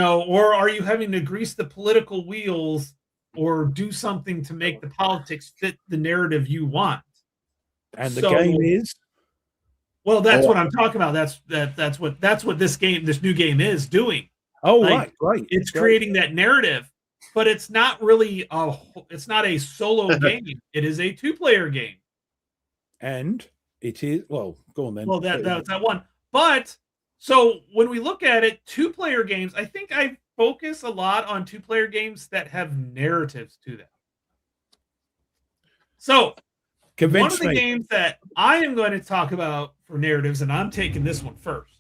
Or are you having to grease the political wheels or do something to make the politics fit the narrative you want? And the game is? Well, that's what I'm talking about. That's what this new game is doing. Oh, right. It's creating that narrative, but it's not really it's not a solo game. It is a 2-player game. And it is, well, go on then. Well, that's that one. But so when we look at it, 2-player games, I think I focus a lot on 2-player games that have narratives to them. So one of the games that I am going to talk about for narratives, and I'm taking this one first,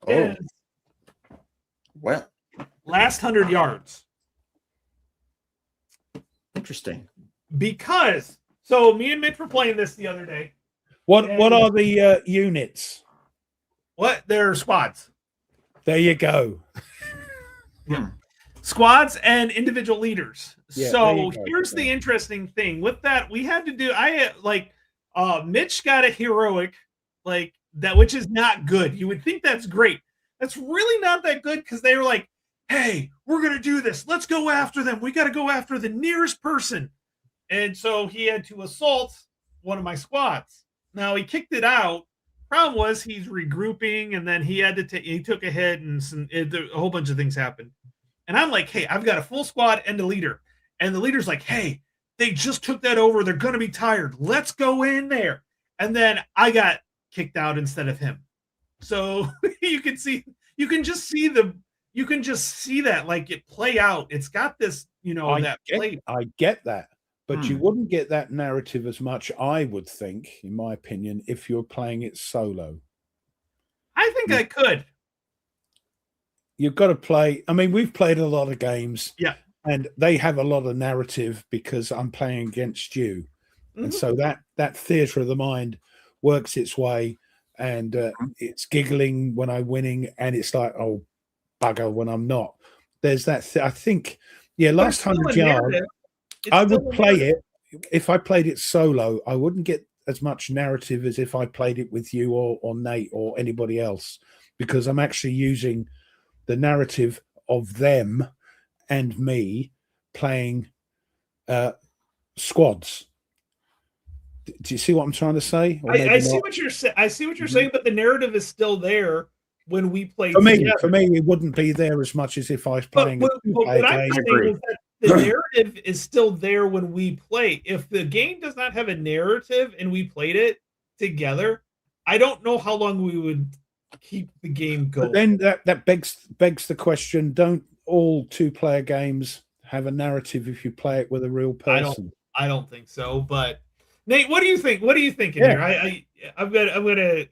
is Last 100 Yards. Interesting. Because, so me and Mitch were playing this the other day. What are the units? They're squads. There you go. Yeah. Squads and individual leaders. Yeah, so here's the interesting thing. With that, we had to do Mitch got a heroic like that, which is not good. You would think that's great. That's really not that good because they were like, hey, we're gonna do this. Let's go after them. We gotta go after the nearest person. And so he had to assault one of my squads. Now he kicked it out. Problem was he's regrouping, and then he had to he took a hit, and a whole bunch of things happened. And I'm like, hey, I've got a full squad and a leader. And the leader's like, hey, they just took that over. They're going to be tired. Let's go in there. And then I got kicked out instead of him. So you can just see that like it play out. It's got this, I get that. but you wouldn't get that narrative as much, I would think, in my opinion, if you're playing it solo. I think I could. You've got to play. I mean, we've played a lot of games, Yeah. and they have a lot of narrative because I'm playing against you, and so that theater of the mind works its way, and it's giggling when I'm winning, and it's like, oh bugger when I'm not. There's that. I think, yeah, last 100 yards, I would play it if I played it solo. I wouldn't get as much narrative as if I played it with you or Nate or anybody else, because I'm actually using the narrative of them and me playing squads. Do you see what I'm trying to say? I see what you're saying. I see what you're saying, but the narrative is still there when we play for me. together. For me, it wouldn't be there as much as if I was playing. But what I'm saying is that the narrative is still there when we play. If the game does not have a narrative and we played it together, I don't know how long we would keep the game going. But then that begs the question: don't all 2-player games have a narrative if you play it with a real person? I don't think so. But Nate, what do you think? What are you thinking here? I'm gonna.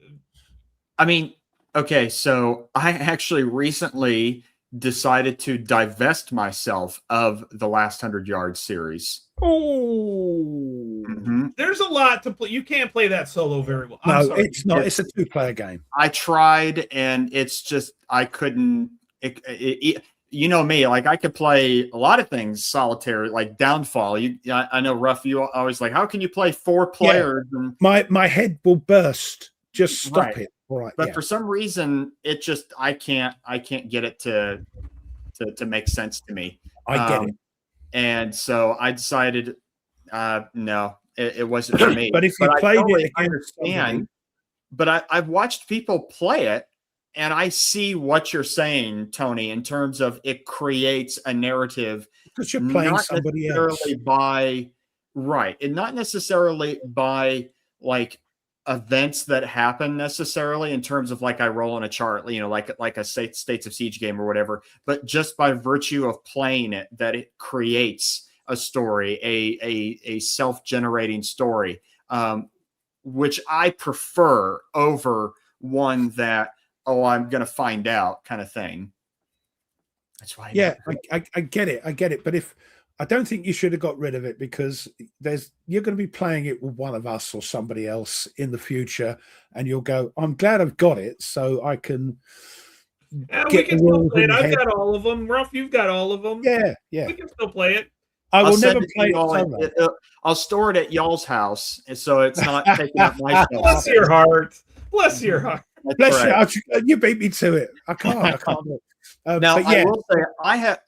I mean, okay, so I actually recently decided to divest myself of the Last 100 Yards series. Oh, there's a lot to play. You can't play that solo very well. No, it's not. It's a 2-player game. I tried, and it's just I couldn't. You know me, like I could play a lot of things solitaire, like Downfall. I know, Ruff. You always like, how can you play 4 players? Yeah. My head will burst. Just stop it. All right. But for some reason, it just I can't get it to make sense to me. I get it. And so I decided, no, it wasn't for me. But if you played it, I understand. But I've watched people play it, and I see what you're saying, Tony, in terms of it creates a narrative. Because you're playing somebody else. And not necessarily by like events that happen necessarily in terms of like I roll on a chart, you know, like a States of Siege game or whatever, but just by virtue of playing it, that it creates a story, a self-generating story, which I prefer over one that, oh, I'm going to find out kind of thing. That's why. I get it. But I don't think you should have got rid of it, because you're going to be playing it with one of us or somebody else in the future, and you'll go, I'm glad I've got it so I can we can still play it. I've got all of them. Ruff, you've got all of them. Yeah. We can still play it. I'll never play it. I'll store it at y'all's house, so it's not taking up my stuff. Bless your heart. Bless your heart. Bless you. You beat me to it. I can't do it. Now, I will say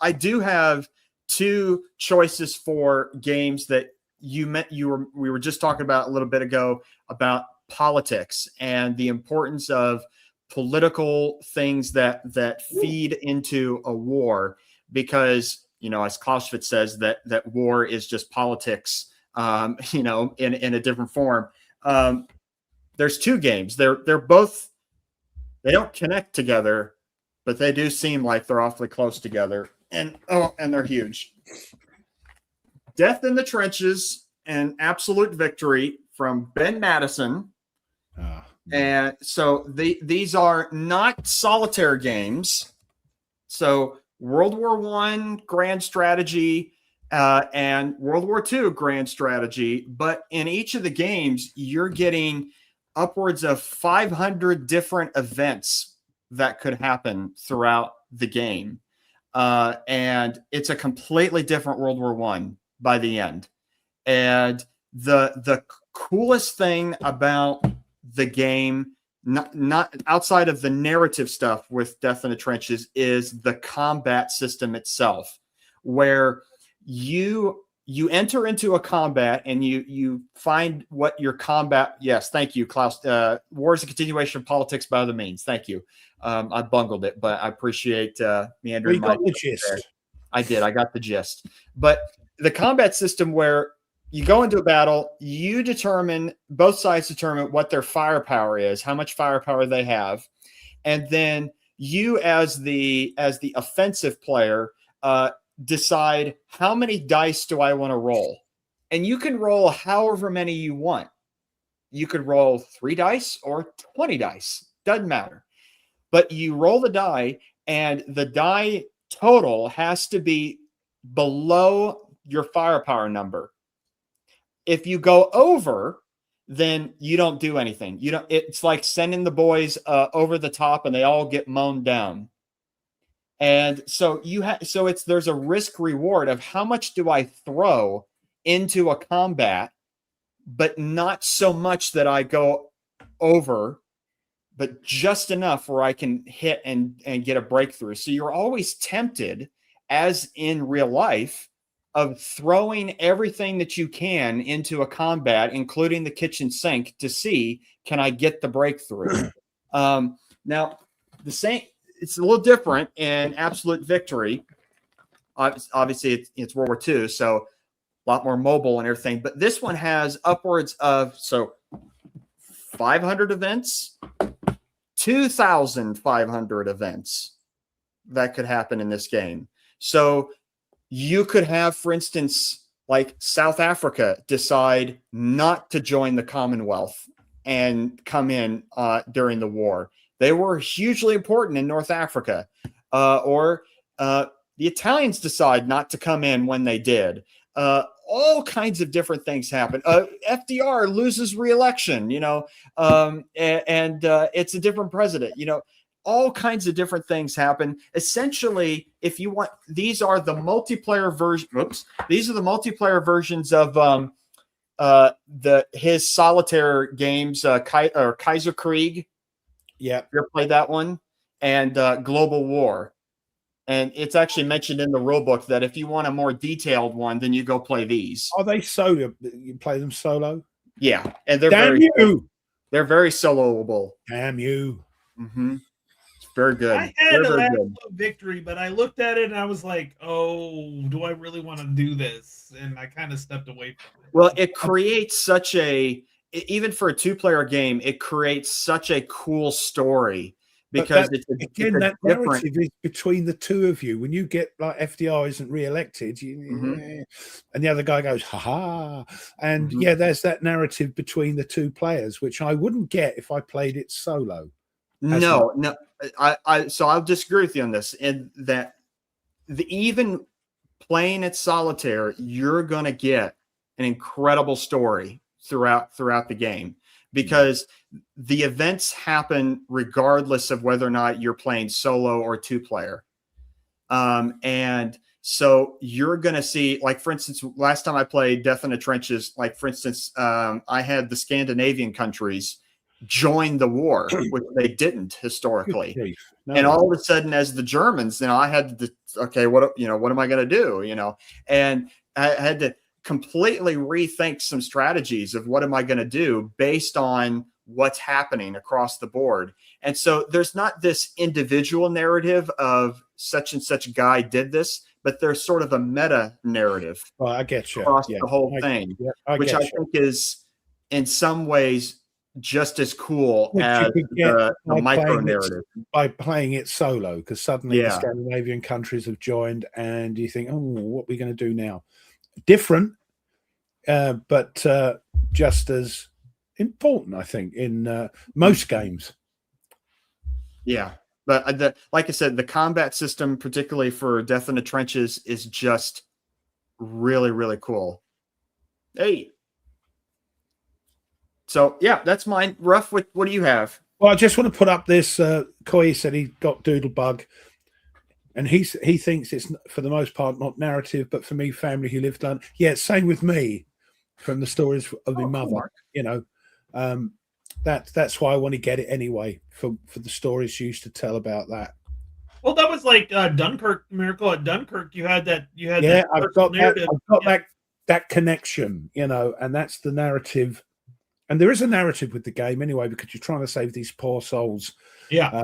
I do have 2 choices for games that we were just talking about a little bit ago about politics and the importance of political things that feed into a war, because, you know, as Clausewitz says, that war is just politics, you know, in a different form. There's 2 games. They're both, they don't connect together, but they do seem like they're awfully close together. And they're huge. Death in the Trenches and Absolute Victory from Ben Madison. And so these are not solitaire games. So World War I grand strategy and World War II grand strategy. But in each of the games, you're getting upwards of 500 different events that could happen throughout the game. And it's a completely different World War I by the end. And the coolest thing about the game, not outside of the narrative stuff with Death in the Trenches, is the combat system itself, where you enter into a combat and you find what your combat. Yes, thank you, Klaus. War is a continuation of politics by other means. Thank you. I bungled it, but I appreciate meandering. Got the gist. I did. I got the gist. But the combat system, where you go into a battle, both sides determine what their firepower is, how much firepower they have, and then you, as the offensive player, decide how many dice do I want to roll. and you can roll however many you want. You could roll 3 dice or 20 dice, doesn't matter. But you roll the die, and the die total has to be below your firepower number. If you go over, then you don't do anything. You don't. It's like sending the boys over the top, and they all get mown down. And so there's a risk reward of how much do I throw into a combat, but not so much that I go over, but just enough where I can hit and get a breakthrough. So you're always tempted, as in real life, of throwing everything that you can into a combat, including the kitchen sink, to see, can I get the breakthrough? Now, the same, it's a little different in Absolute Victory. Obviously, it's World War II, so a lot more mobile and everything. But this one has upwards of 500 events, 2,500 events that could happen in this game. So you could have, for instance, like South Africa decide not to join the Commonwealth and come in during the war. They were hugely important in North Africa. Or the Italians decide not to come in when they did. All kinds of different things happen. FDR loses re-election, and it's a different president, all kinds of different things happen. Essentially, if you want, these are the multiplayer version. These are the multiplayer versions of his Solitaire games, Kaiser Krieg. Yeah, you ever played that one? And Global War. And it's actually mentioned in the rule book that if you want a more detailed one, then you go play these. Are they solo? You play them solo? Yeah, and they're they're very soloable. Damn you! Mm-hmm. It's very good. I had a victory, but I looked at it and I was like, "Oh, do I really want to do this?" And I kind of stepped away from it. Well, it creates such even for a 2-player game, it creates such a cool story. Because that narrative is between the two of you. When you get like FDR isn't re-elected, and the other guy goes, "Ha ha!" And there's that narrative between the two players, which I wouldn't get if I played it solo. No. So I'll disagree with you on this. In that, even playing at Solitaire, you're going to get an incredible story throughout the game. Because the events happen regardless of whether or not you're playing solo or 2-player. And so you're going to see, like, for instance, last time I played Death in the Trenches, like, for instance, I had the Scandinavian countries join the war, which they didn't historically. And all of a sudden, as the Germans, I had to, okay, what am I going to do? And I had to completely rethink some strategies of what am I going to do based on what's happening across the board. And so there's not this individual narrative of such and such guy did this, but there's sort of a meta narrative I get you. across the whole thing, which I think is in some ways just as cool as the micro narrative. By playing it solo, because suddenly the Scandinavian countries have joined and you think, oh, what are we going to do now? Different, but just as important, I think, in most games. Yeah, but like I said, the combat system, particularly for Death in the Trenches, is just really, really cool. Hey, so yeah, that's mine. Ruff, what do you have? Well, I just want to put up this. Coy said he got Doodlebug. And he thinks it's, for the most part, not narrative, but for me, family who lived London. Yeah, same with me from the stories of my mother. That's why I want to get it anyway, for the stories she used to tell about that. Well, that was like Dunkirk, Miracle at Dunkirk. You had that. I've got that connection, and that's the narrative. And there is a narrative with the game anyway, because you're trying to save these poor souls. Yeah.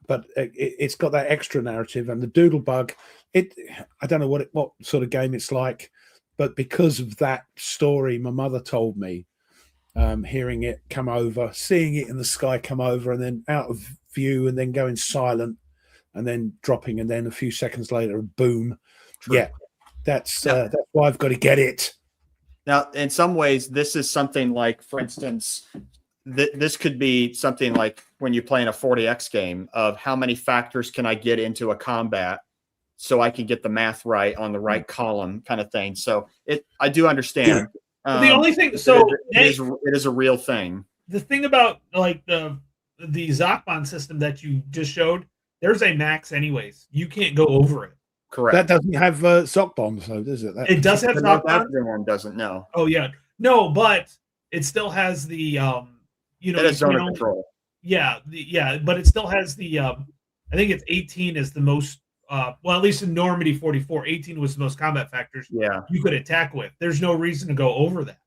But it's got that extra narrative, and the Doodlebug. I don't know what sort of game it's like, but because of that story, my mother told me, hearing it come over, seeing it in the sky come over, and then out of view, and then going silent, and then dropping, and then a few seconds later, boom. True. Yeah, that's why I've got to get it. Now, in some ways, this is something like, for instance, this could be something like when you play in a 40x game of how many factors can I get into a combat so I can get the math right on the right column kind of thing. So I do understand. The only thing, so it is a real thing. The thing about like the Zachman system that you just showed, there's a max anyways. You can't go over it. Correct. That doesn't have sock bombs, though, does it? It does have sock bombs. Everyone doesn't know. Oh yeah, no, but it still has the you know, it has zone of control. Yeah, but it still has the I think it's 18 is the most well, at least in Normandy 44, 18 was the most combat factors you could attack with. There's no reason to go over that.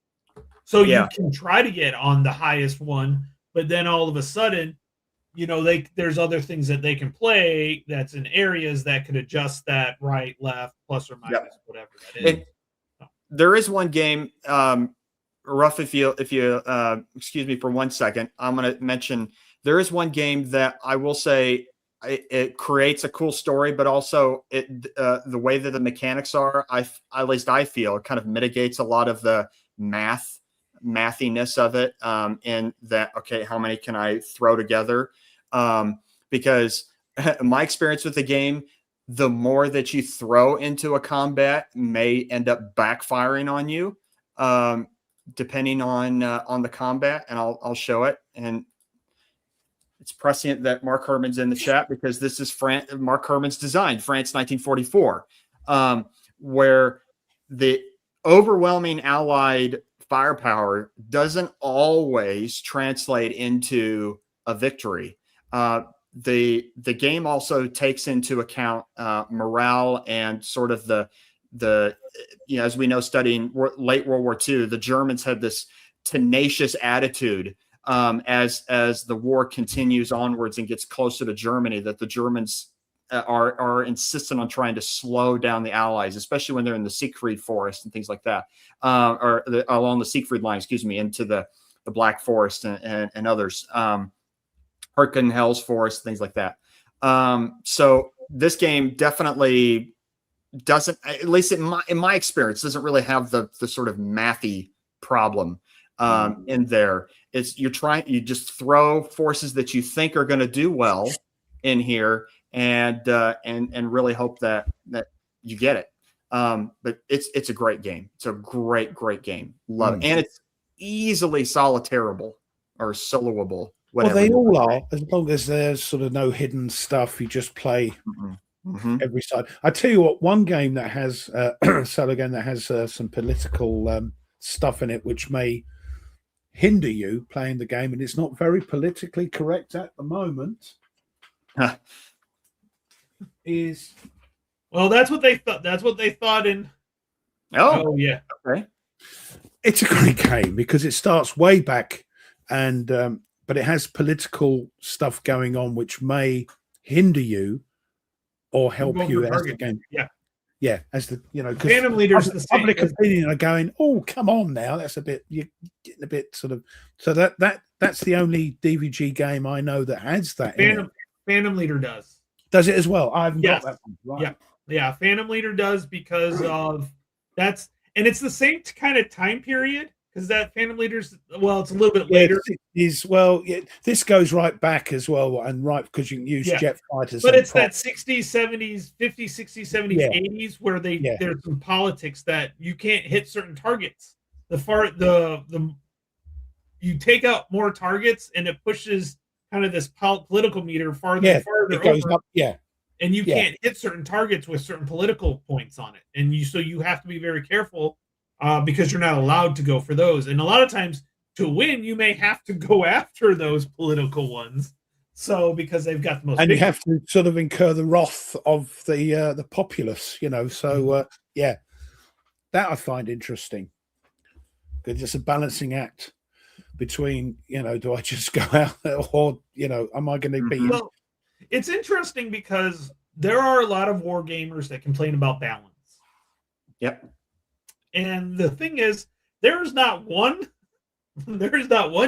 So you can try to get on the highest one, but then all of a sudden, you know, there's other things that they can play that's in areas that could adjust that right, left, plus or minus, whatever that is. There is one game, Ruff, if you excuse me for 1 second, I'm going to mention there is one game that I will say it creates a cool story, but also the way that the mechanics are, at least I feel, it kind of mitigates a lot of the mathiness of it. And that, okay, how many can I throw together? Because my experience with the game, the more that you throw into a combat may end up backfiring on you, depending on the combat. And I'll show it. And it's prescient that Mark Herman's in the chat because this is Mark Herman's design, France 1944, where the overwhelming Allied firepower doesn't always translate into a victory. The game also takes into account morale and sort of the you know, as we know, studying late World War II, the Germans had this tenacious attitude as the war continues onwards and gets closer to Germany, that the Germans are insistent on trying to slow down the Allies, especially when they're in the Siegfried Forest and things like that, or along the Siegfried line, excuse me, into the Black Forest and others, Hurtgen-Hell's Forest, things like that. So this game definitely doesn't, at least in my experience, doesn't really have the sort of mathy problem in there. It's you just throw forces that you think are going to do well in here and really hope that you get it. But it's a great game. It's a great game. Love it. And it's easily solitairable or soloable. Well, they all are, as long as there's sort of no hidden stuff. You just play every side. I tell you what, one game that has solo game that has some political stuff in it, which may hinder you playing the game, and it's not very politically correct at the moment. Is that's what they thought. That's what they thought in. Oh yeah. Okay. It's a great game because it starts way back, and but it has political stuff going on which may hinder you or help you as the game. Yeah, as the Phantom Leaders, the public opinion are going, oh, come on now, that's a bit, you're getting a bit sort of. So that's the only DVG game I know that has that. Phantom Leader does. Does it as well? I haven't got that one. Right. Yeah. Phantom Leader does because of that's, and it's the same kind of time period because that Phantom Leader's, well, it's a little bit later. This goes right back as well, and right because you can use jet fighters. But it's that 60s, 70s, 50s, 60s, 70s, 80s where there's some politics that you can't hit certain targets. You take out more targets and it pushes kind of this political meter farther and farther it goes over. Up, and you can't hit certain targets with certain political points on it, and you have to be very careful because you're not allowed to go for those. And a lot of times to win, you may have to go after those political ones. So because they've got the most, and you have to sort of incur the wrath of the populace, So that I find interesting. Because it's a balancing act between, do I just go out or, am I going to be? Well, it's interesting because there are a lot of war gamers that complain about balance. Yep. And the thing is, there's not one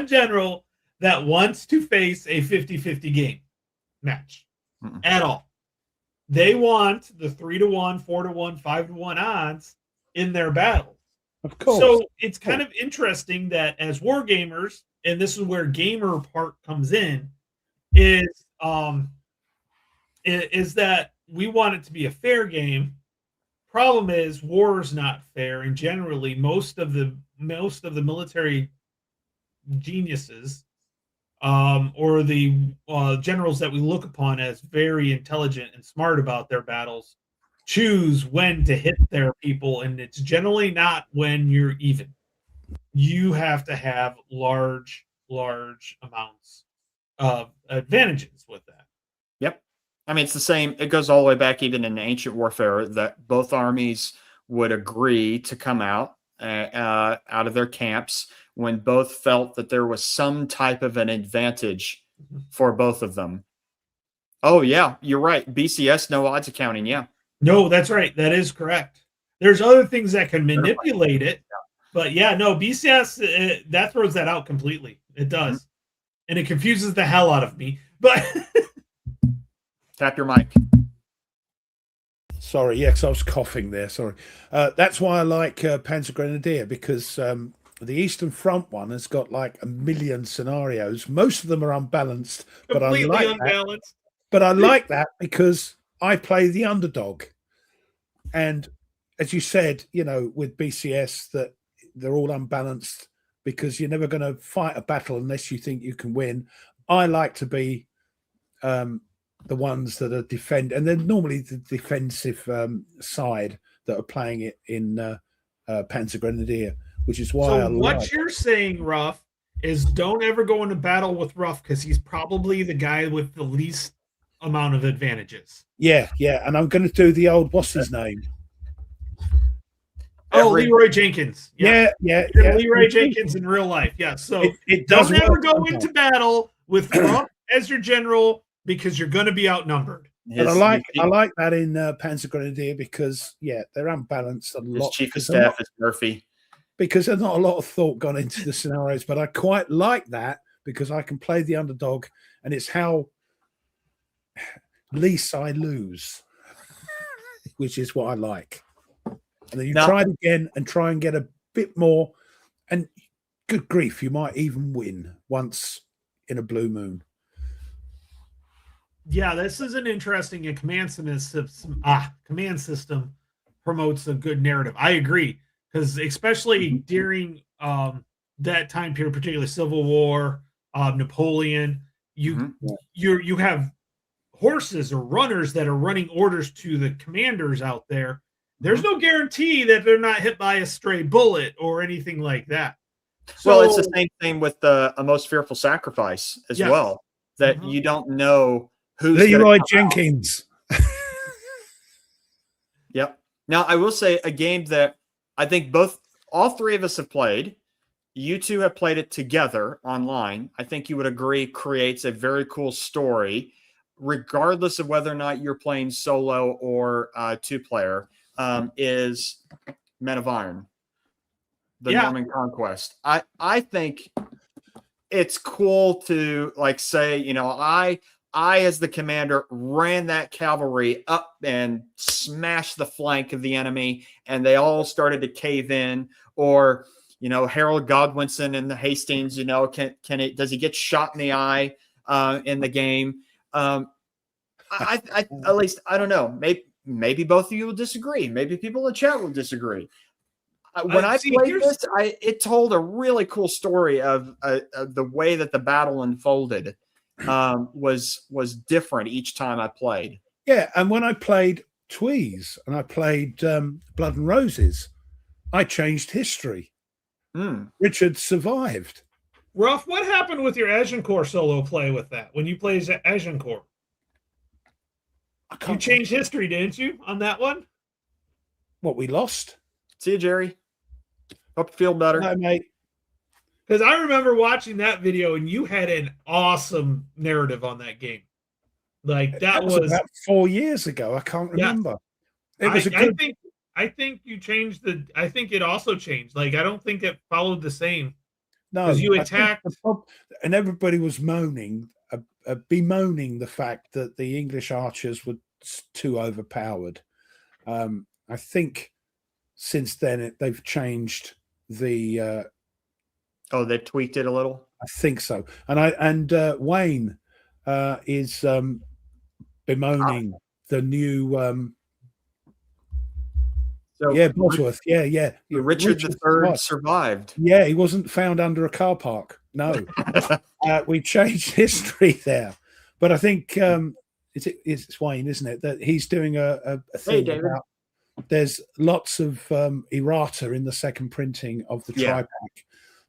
general that wants to face a 50-50 game match at all. They want the 3-1, 4-1, 5-1 odds in their battles. Of course. So it's kind of interesting that as war gamers, and this is where gamer part comes in, is that we want it to be a fair game. Problem is, war is not fair, and generally, most of the military geniuses, or the generals that we look upon as very intelligent and smart about their battles, choose when to hit their people, and it's generally not when you're even. You have to have large amounts of advantages with that. Yep. I mean, it's the same. It goes all the way back even in ancient warfare that both armies would agree to come out of their camps when both felt that there was some type of an advantage for both of them. Oh, yeah, you're right. BCS, no odds accounting. Yeah. No, that's right. That is correct. There's other things that can manipulate it. But yeah, no, BCS, that throws that out completely. It does. Mm-hmm. And it confuses the hell out of me. But tap your mic. Sorry, yes, I was coughing there. Sorry. That's why I like Panzer Grenadier, because the Eastern Front one has got like a million scenarios. Most of them are unbalanced, completely but I like unbalanced. But I like that because I play the underdog. And as you said, you know, with BCS, that they're all unbalanced because you're never going to fight a battle unless you think you can win. I like to be the ones that are defend, and they're normally the defensive side that are playing it in Panzer Grenadier, which is why I what like. You're saying, Ruff, is don't ever go into battle with Ruff because he's probably the guy with the least amount of advantages. Yeah, and I'm going to do the old, what's his name? Leroy Jenkins. Yeah. Leroy Jenkins in real life. Yeah. So it does don't ever go into battle with Ruff as your general because you're going to be outnumbered. But I like that in Panzer Grenadier because they're unbalanced a lot. His chief of staff is Murphy. Because there's not a lot of thought gone into the scenarios, but I quite like that because I can play the underdog, and it's how least I lose, which is what I like. And then you try it again and try and get a bit more, and good grief, you might even win once in a blue moon. Yeah, this is an interesting command system promotes a good narrative. I agree, because especially during that time period, particularly Civil War, Napoleon, you have horses or runners that are running orders to the commanders out there. There's no guarantee that they're not hit by a stray bullet or anything like that. So, well, it's the same thing with A Most Fearful Sacrifice as well, that you don't know who's Leroy Jenkins. Yep. Now, I will say a game that I think all three of us have played. You two have played it together online. I think you would agree creates a very cool story, regardless of whether or not you're playing solo or two-player. Is Men of Iron, the Norman Conquest. I think it's cool to say, I as the commander ran that cavalry up and smashed the flank of the enemy, and they all started to cave in. Or Harold Godwinson in the Hastings, does he get shot in the eye in the game? I at least I don't know. Maybe both of you will disagree. Maybe people in the chat will disagree. When I played this, it told a really cool story of the way that the battle unfolded. Was different each time I played. Yeah, and when I played Tweez and I played Blood and Roses, I changed history. Richard survived. Ruff, what happened with your Agincourt solo play with that when you played Agincourt? You changed history, didn't you, on that one? What, we lost? See you, Jerry. Hope you feel better. Hi, mate. Because I remember watching that video, and you had an awesome narrative on that game. That was about 4 years ago. I can't remember. It was I think you changed I think it also changed. I don't think it followed the same. No, because you attacked, and everybody was bemoaning the fact that the English archers were too overpowered. I think since then they've changed the. They tweaked it a little. I think so, and Wayne is bemoaning the new. Bosworth. Yeah. Richard III survived. Yeah, he wasn't found under a car park. No, we changed history there, but I think it's Wayne, isn't it? That he's doing a thing about. There's lots of errata in the second printing of the tri-pack.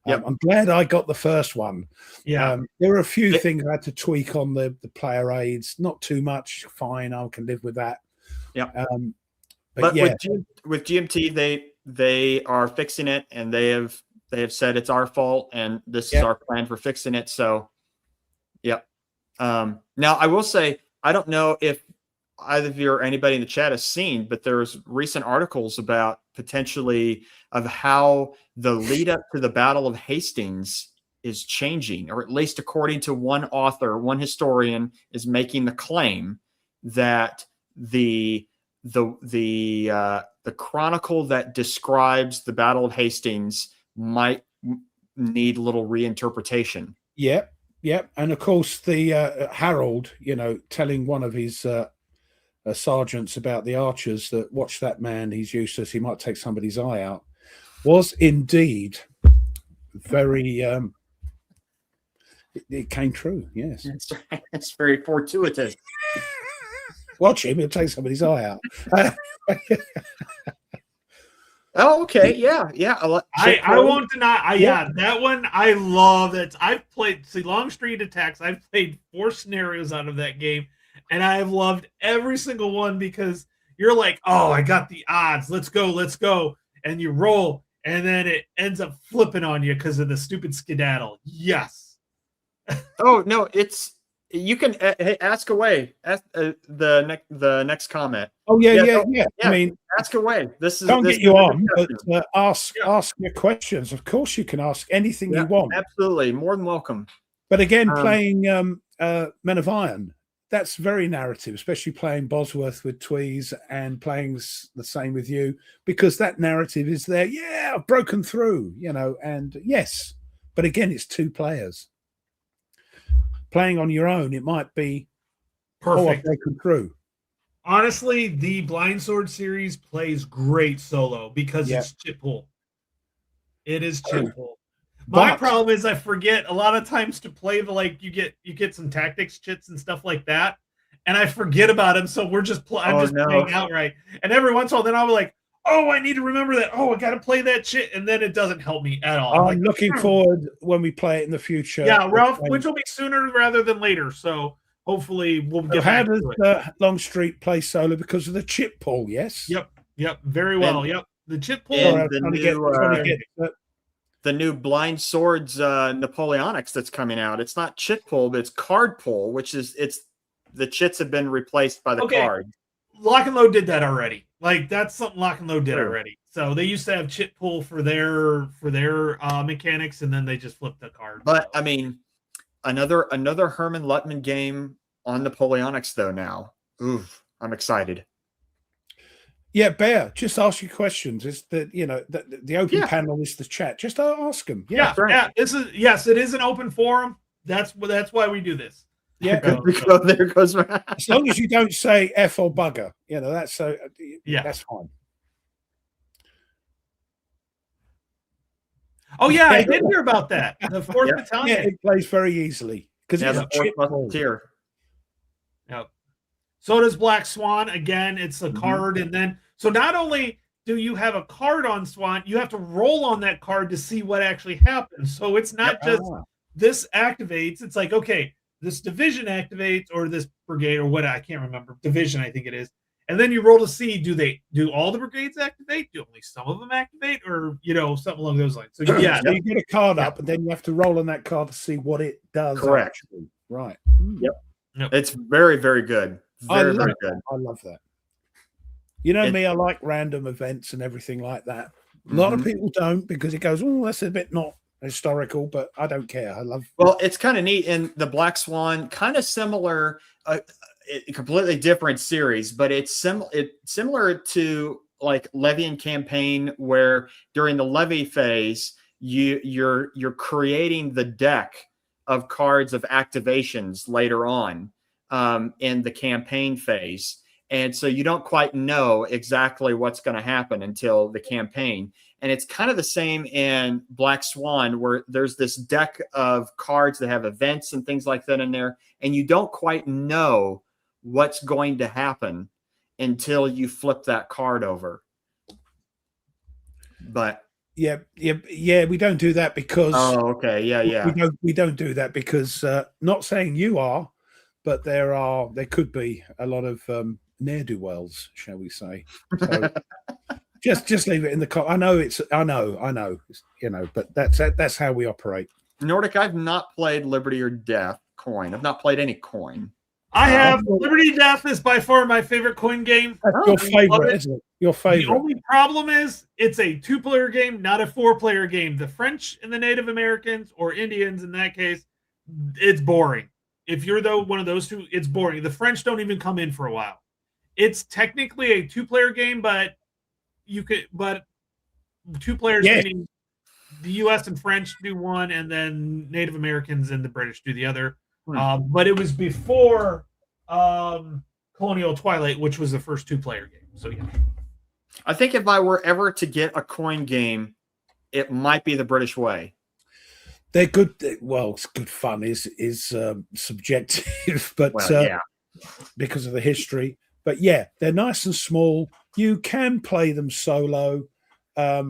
I'm glad I got the first one. Yeah, there were a few things I had to tweak on the player aids. Not too much. Fine, I can live with that. Yeah. But with GMT, they are fixing it, and they have said it's our fault, and this is our plan for fixing it. So, now I will say, I don't know if either of you or anybody in the chat has seen, but there's recent articles about potentially of how the lead up to the Battle of Hastings is changing, or at least according to one author, one historian is making the claim that the chronicle that describes the Battle of Hastings might need a little reinterpretation. Yep. And of course, the Harold, telling one of his sergeants about the archers that watch that man, he's useless, he might take somebody's eye out, was indeed very. It came true. Yes, it's very fortuitous. Watch him; he'll take somebody's eye out. Oh, okay. Yeah. I won't deny. That one I love. I've played Long Street Attacks. I've played 4 scenarios out of that game, and I have loved every single one because you're like, oh, I got the odds. Let's go, and you roll, and then it ends up flipping on you because of the stupid skedaddle. Yes. Oh no, you can ask away. Ask the next comment. Oh yeah. I mean, ask away. This is don't get you on, but ask your questions. Of course, you can ask anything you want. Absolutely, more than welcome. But again, playing Men of Iron, that's very narrative, especially playing Bosworth with Tweez and playing the same with you, because that narrative is there. Yeah, I've broken through, and yes, but again, it's 2 players. Playing on your own, it might be perfect. I've broken through. Honestly, the Blind Sword series plays great solo because it's chit pull. It is chit pull. My problem is I forget a lot of times to play you get some tactics chits and stuff like that, and I forget about them. So we're just playing outright. And every once in a while, then I'll be like, oh, I need to remember that. Oh, I got to play that shit, and then it doesn't help me at all. I'm looking forward when we play it in the future. Yeah, Ralph, which will be sooner rather than later. So hopefully we'll get. How does Longstreet play solo because of the chip pull? Yes. Yep. Very well. Yep. The chip pull. The new Blind Swords Napoleonics that's coming out. It's not chit pull, but it's card pull, which is the chits have been replaced by the cards. Lock and Load did that already. That's something Lock and Load did already. So they used to have chit pull for their mechanics, and then they just flipped the card. But I mean, another Herman Luttman game on Napoleonics though now. Oof, I'm excited. Yeah, Bear, just ask your questions. It's the open panel is the chat. Just ask them. Yeah. It is an open forum. That's why we do this. Yeah, there goes. As long as you don't say F or bugger, that's so. That's fine. Oh yeah, I did hear about that. The 4th Battalion. Yeah, it plays very easily because it's a 4th Musketeer. Yep. So does Black Swan. Again, it's a card, and then so not only do you have a card on Swan, you have to roll on that card to see what actually happens. So it's not just this activates. It's like, okay, this division activates, or this brigade, or what, I can't remember. Division, I think it is. And then you roll to see, do all the brigades activate? Do only some of them activate? Or, something along those lines. So so you get a card up, and then you have to roll on that card to see what it does. Correct. Actually. Right. Yep. It's very, very good. Very good. I love that. Me, I like random events and everything like that. A lot of people don't, because it goes, oh, that's a bit not historical, but I don't care. I love. Well, it's kind of neat in the Black Swan, kind of similar, completely different series, but it's similar to like levy and campaign where during the levy phase you're creating the deck of cards of activations later on in the campaign phase. And so you don't quite know exactly what's going to happen until the campaign. And it's kind of the same in Black Swan, where there's this deck of cards that have events and things like that in there. And you don't quite know what's going to happen until you flip that card over. But yeah, we don't do that because okay, yeah. We don't do that because not saying you are, but there could be a lot of ne'er-do-wells, shall we say. So just leave it in the I know, but that's how we operate. Nordic, I've not played Liberty or Death coin. I've not played any coin. I have. Liberty Death is by far my favorite coin game. Your favorite, isn't it? Your favorite. The only problem is it's a 2-player game, not a 4-player game. The French and the Native Americans or Indians, in that case, it's boring. If you're one of those two, it's boring. The French don't even come in for a while. It's technically a 2-player game, but 2 players, meaning the U.S. and French do one, and then Native Americans and the British do the other. But it was before Colonial Twilight, which was the first 2-player game. So yeah, I think if I were ever to get a coin game, it might be the British way. They're good. Well, it's good fun. Is subjective, but because of the history. But yeah, they're nice and small. You can play them solo, but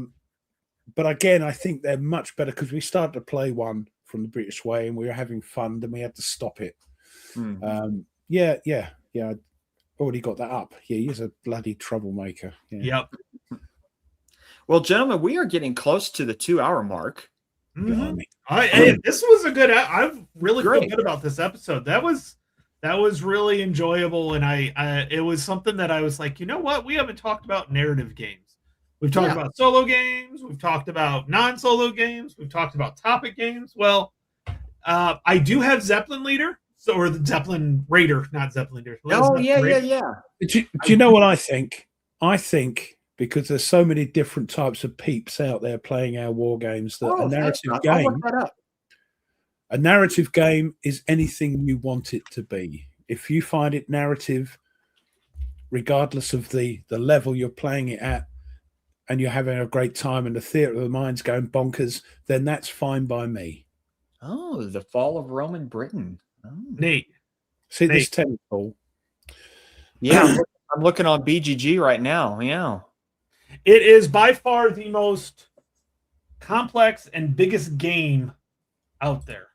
again, I think they're much better because we started to play one from the British way and we were having fun, then we had to stop it. Yeah. I already got that up. Yeah, he's a bloody troublemaker. Yeah. Yep. Well, gentlemen, we are getting close to the 2-hour mark. Mm-hmm. Hey, this was a good. I've really feel good about this episode. That was really enjoyable, and it was something that I was like, you know what? We haven't talked about narrative games. We've talked about solo games. We've talked about non-solo games. We've talked about topic games. Well, I do have Zeppelin Leader, or the Zeppelin Raider, not Zeppelin Leader. Oh, yeah. Do you know what I think? I think because there's so many different types of peeps out there playing our war games that a narrative game is anything you want it to be. If you find it narrative, regardless of the level you're playing it at, and you're having a great time and the theater of the mind's going bonkers, then that's fine by me. Oh, the fall of Roman Britain. Oh. Nate. See this tennis ball? Yeah, I'm looking on BGG right now. Yeah. It is by far the most complex and biggest game out there.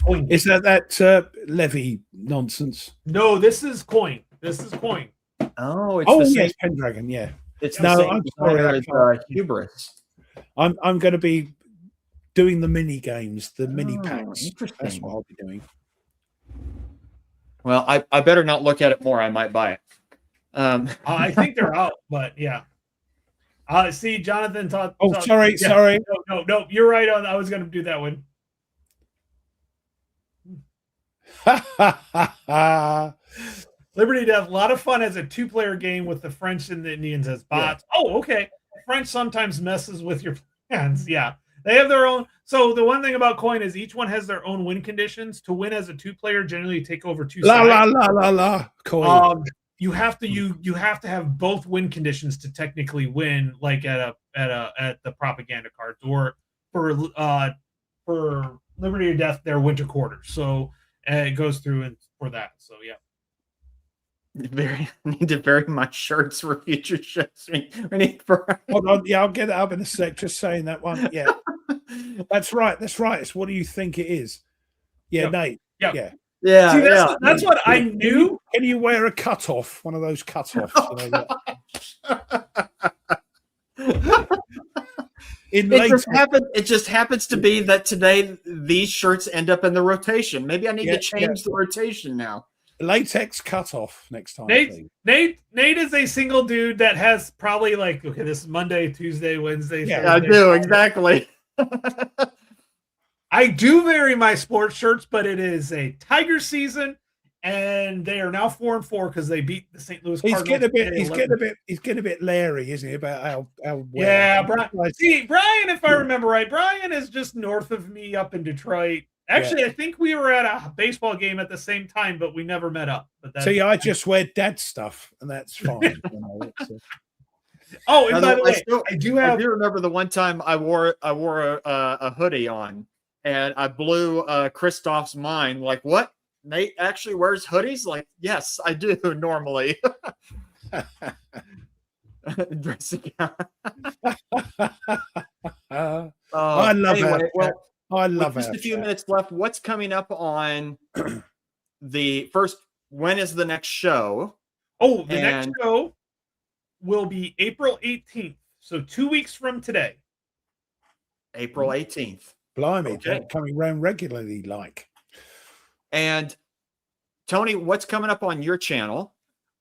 Coin. Is that levy nonsense? No, this is coin. Oh, it's yes, Pendragon, yeah. It's I'm sorry, Hubris. I'm going to be doing the mini games, the mini packs. Interesting. That's what I'll be doing. Well, I better not look at it more. I might buy it. I think they're out, but yeah. See, Jonathan thought. Sorry. No. You're right on. I was going to do that one. Liberty Death, a lot of fun as a 2-player game with the French and the Indians as bots. Yeah. Oh, okay. French sometimes messes with your plans. Yeah. They have their own. So the one thing about coin is each one has their own win conditions. To win as a 2-player, generally you take over 2 sides. La. Coin. You have to have both win conditions to technically win, like at the propaganda cards, or for Liberty or Death, they're winter quarters. So it goes through and for that. So yeah. Need to vary my shirts for future shows. Hold on, I'll get it up in a sec. Just saying that one. Yeah, that's right. It's what do you think it is? Yeah, Nate. Yeah. See, that's what I knew. Can you wear a cutoff? One of those cutoffs. It just happens to be that today these shirts end up in the rotation. Maybe I need to change the rotation now. Latex cutoff next time. Nate is a single dude that has probably this is Monday, Tuesday, Wednesday. Yeah, Thursday, I do exactly. I do vary my sports shirts, but it is a Tiger season and they are now 4-4 because they beat the St. Louis He's Cardinals. He's getting a bit Larry, isn't he? About how well. Yeah, Brian. See, Brian, if I remember right, Brian is just north of me up in Detroit. Actually, I think we were at a baseball game at the same time, but we never met up. But see, I just wear dad stuff, and that's fine. Oh, and by the way, I do remember the one time I wore a hoodie on, and I blew Christoph's mind. Like, what? Nate actually wears hoodies? Like, yes, I do normally. Dressing out. I love it. Well, I love it. Just a few minutes left. What's coming up on the first? When is the next show? Oh, the next show will be April 18th. So 2 weeks from today. April 18th. Blimey, coming around regularly, like. And Tony, what's coming up on your channel?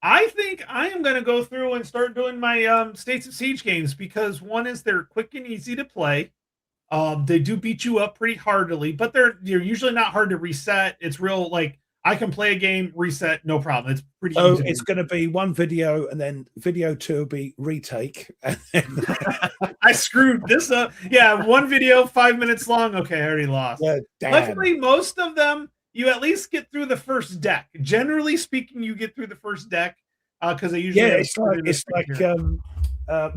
I think I am going to go through and start doing my States of Siege games because one is they're quick and easy to play. They do beat you up pretty hardily, but they're usually not hard to reset. It's real, like I can play a game, reset, no problem. It's pretty easy. Oh, it's going to be one video, and then video 2 will be retake. I screwed this up. Yeah, one video, 5 minutes long. Okay, I already lost. Yeah, luckily, most of them, you at least get through the first deck. Generally speaking, you get through the first deck because they usually it's like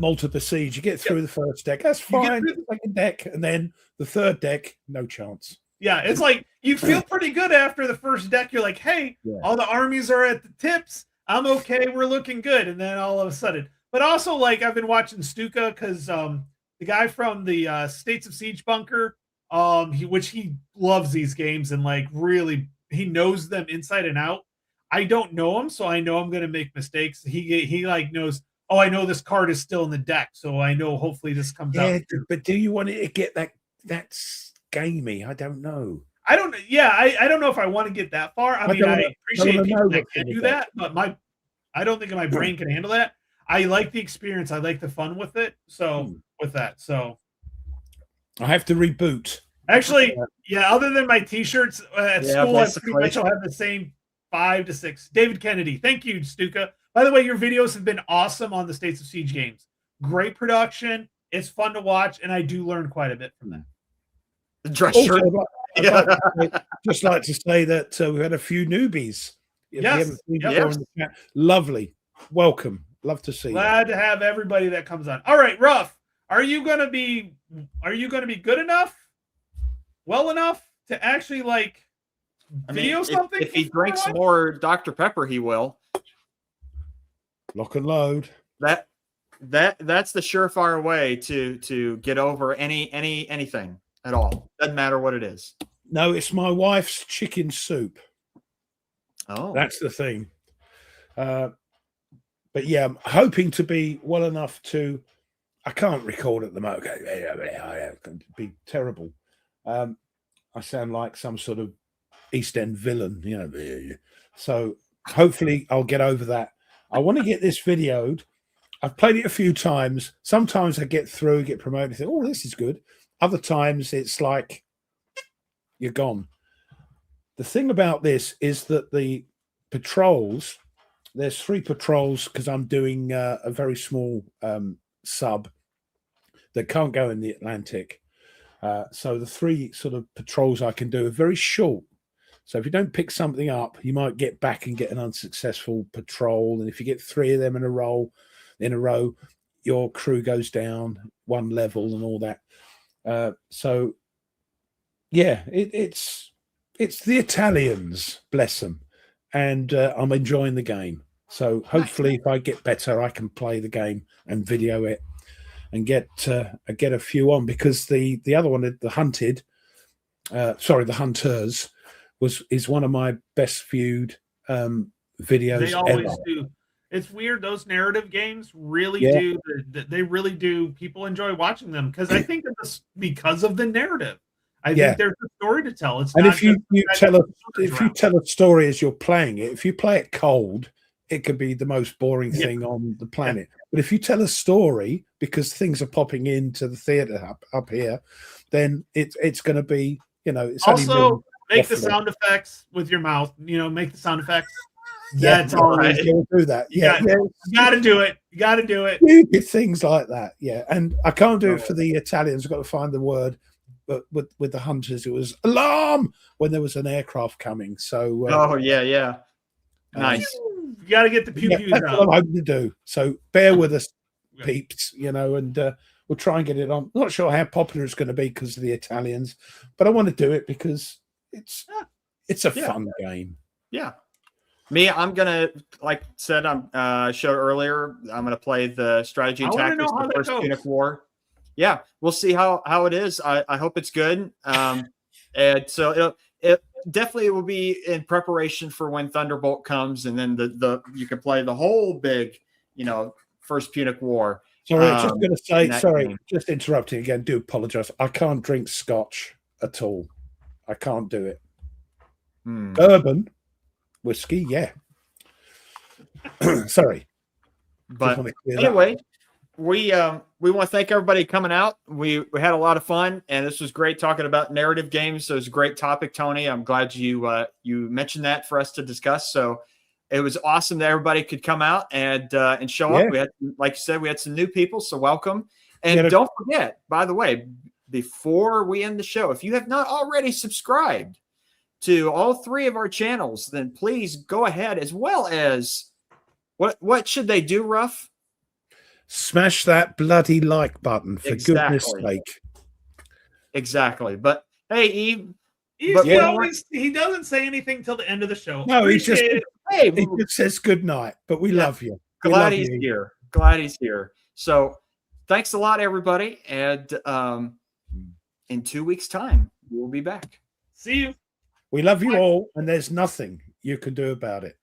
Malta Besiege. You get through the first deck, that's fine. The second deck, and then the third deck, no chance. Yeah, it's like you feel pretty good after the first deck. You're like, hey, all the armies are at the tips. I'm okay. We're looking good. And then all of a sudden, but also like I've been watching Stuka because the guy from the States of Siege bunker, he loves these games and like really he knows them inside and out. I don't know him, so I know I'm going to make mistakes. He like knows. Oh, I know this card is still in the deck, so I know hopefully this comes out. But do you want it to get that? That's gamey. I don't know. I don't know if I want to get that far. I mean, I appreciate people that can do that, but I don't think my brain can handle that. I like the experience. I like the fun with it. So with that, I have to reboot. Actually, other than my T-shirts at school, I pretty much have the same 5 to 6. David Kennedy, thank you, Stuka. By the way, your videos have been awesome on the States of Siege games. Great production. It's fun to watch, and I do learn quite a bit from that. The dress shirt. Just like to say that we had a few newbies. Yes. Lovely. Welcome. Love to see you. Glad to have everybody that comes on. All right, Ruff. Are you gonna be good enough? Well enough to actually like video something? If he drinks more Dr. Pepper, he will. Lock and load. That's the surefire way to get over anything at all. Doesn't matter what it is. No, it's my wife's chicken soup. Oh, that's the thing. But yeah, I'm hoping to be well enough to. I can't record at the moment. It'd be terrible. I sound like some sort of East End villain, you know. So hopefully I'll get over that. I want to get this videoed. I've played it a few times. Sometimes I get through, get promoted, and think, oh, this is good. Other times it's like you're gone. The thing about this is that the patrols, there's 3 patrols because I'm doing a very small sub that can't go in the Atlantic. So the 3 sort of patrols I can do are very short. So if you don't pick something up, you might get back and get an unsuccessful patrol. And if you get 3 of them in a row, your crew goes down 1 level and all that. So yeah, it's the Italians, bless them, and I'm enjoying the game. So hopefully, if I get better, I can play the game and video it and get a few on, because the other one, the Hunters, is one of my best viewed videos. They always ever. do. It's weird. Those narrative games really do. They really do. People enjoy watching them because I think it's because of the narrative. I think there's a story to tell. It's and not if you tell a story as you're playing it, if you play it cold, it could be the most boring thing on the planet. But if you tell a story because things are popping into the theater up here, then it's going to be, it's also Make the waffling. sound effects with your mouth. Make the sound effects. Yeah, That's all right. We'll do that. Yeah, You got to do it. You got to do it. Stupid things like that. Yeah, and I can't do it for the Italians. I've got to find the word. But with the hunters, it was alarm when there was an aircraft coming. So Oh yeah. Nice. You got to get the pew pews that's out. what I'm hoping to do. So bear with us, peeps. And we'll try and get it on. Not sure how popular it's going to be because of the Italians, but I want to do it because it's a fun game. Yeah. Me, I'm gonna, like said, I showed earlier. I'm gonna play the strategy and tactics, the first Punic War. Yeah, we'll see how it is. I hope it's good. And so it definitely will be in preparation for when Thunderbolt comes, and then you can play the whole big, first Punic War. Sorry, just going to say, sorry, game. Just interrupting again. Do apologize. I can't drink Scotch at all. I can't do it. Bourbon, whiskey, yeah. Sorry, but anyway, we want to thank everybody coming out. We had a lot of fun, and this was great talking about narrative games. So it was a great topic, Tony. I'm glad you mentioned that for us to discuss. So it was awesome that everybody could come out and show up. We had, like you said, we had some new people, so welcome. And don't forget, by the way, before we end the show, if you have not already subscribed to all 3 of our channels, then please go ahead, as well as what should they do, Ruff? Smash that bloody like button, for goodness sake. Exactly. But hey, Eve, he doesn't say anything till the end of the show. No, he just says good night, but we love you. Glad he's here. Glad he's here. So thanks a lot, everybody. And in 2 weeks' time, we'll be back. See you. We love you all, and there's nothing you can do about it.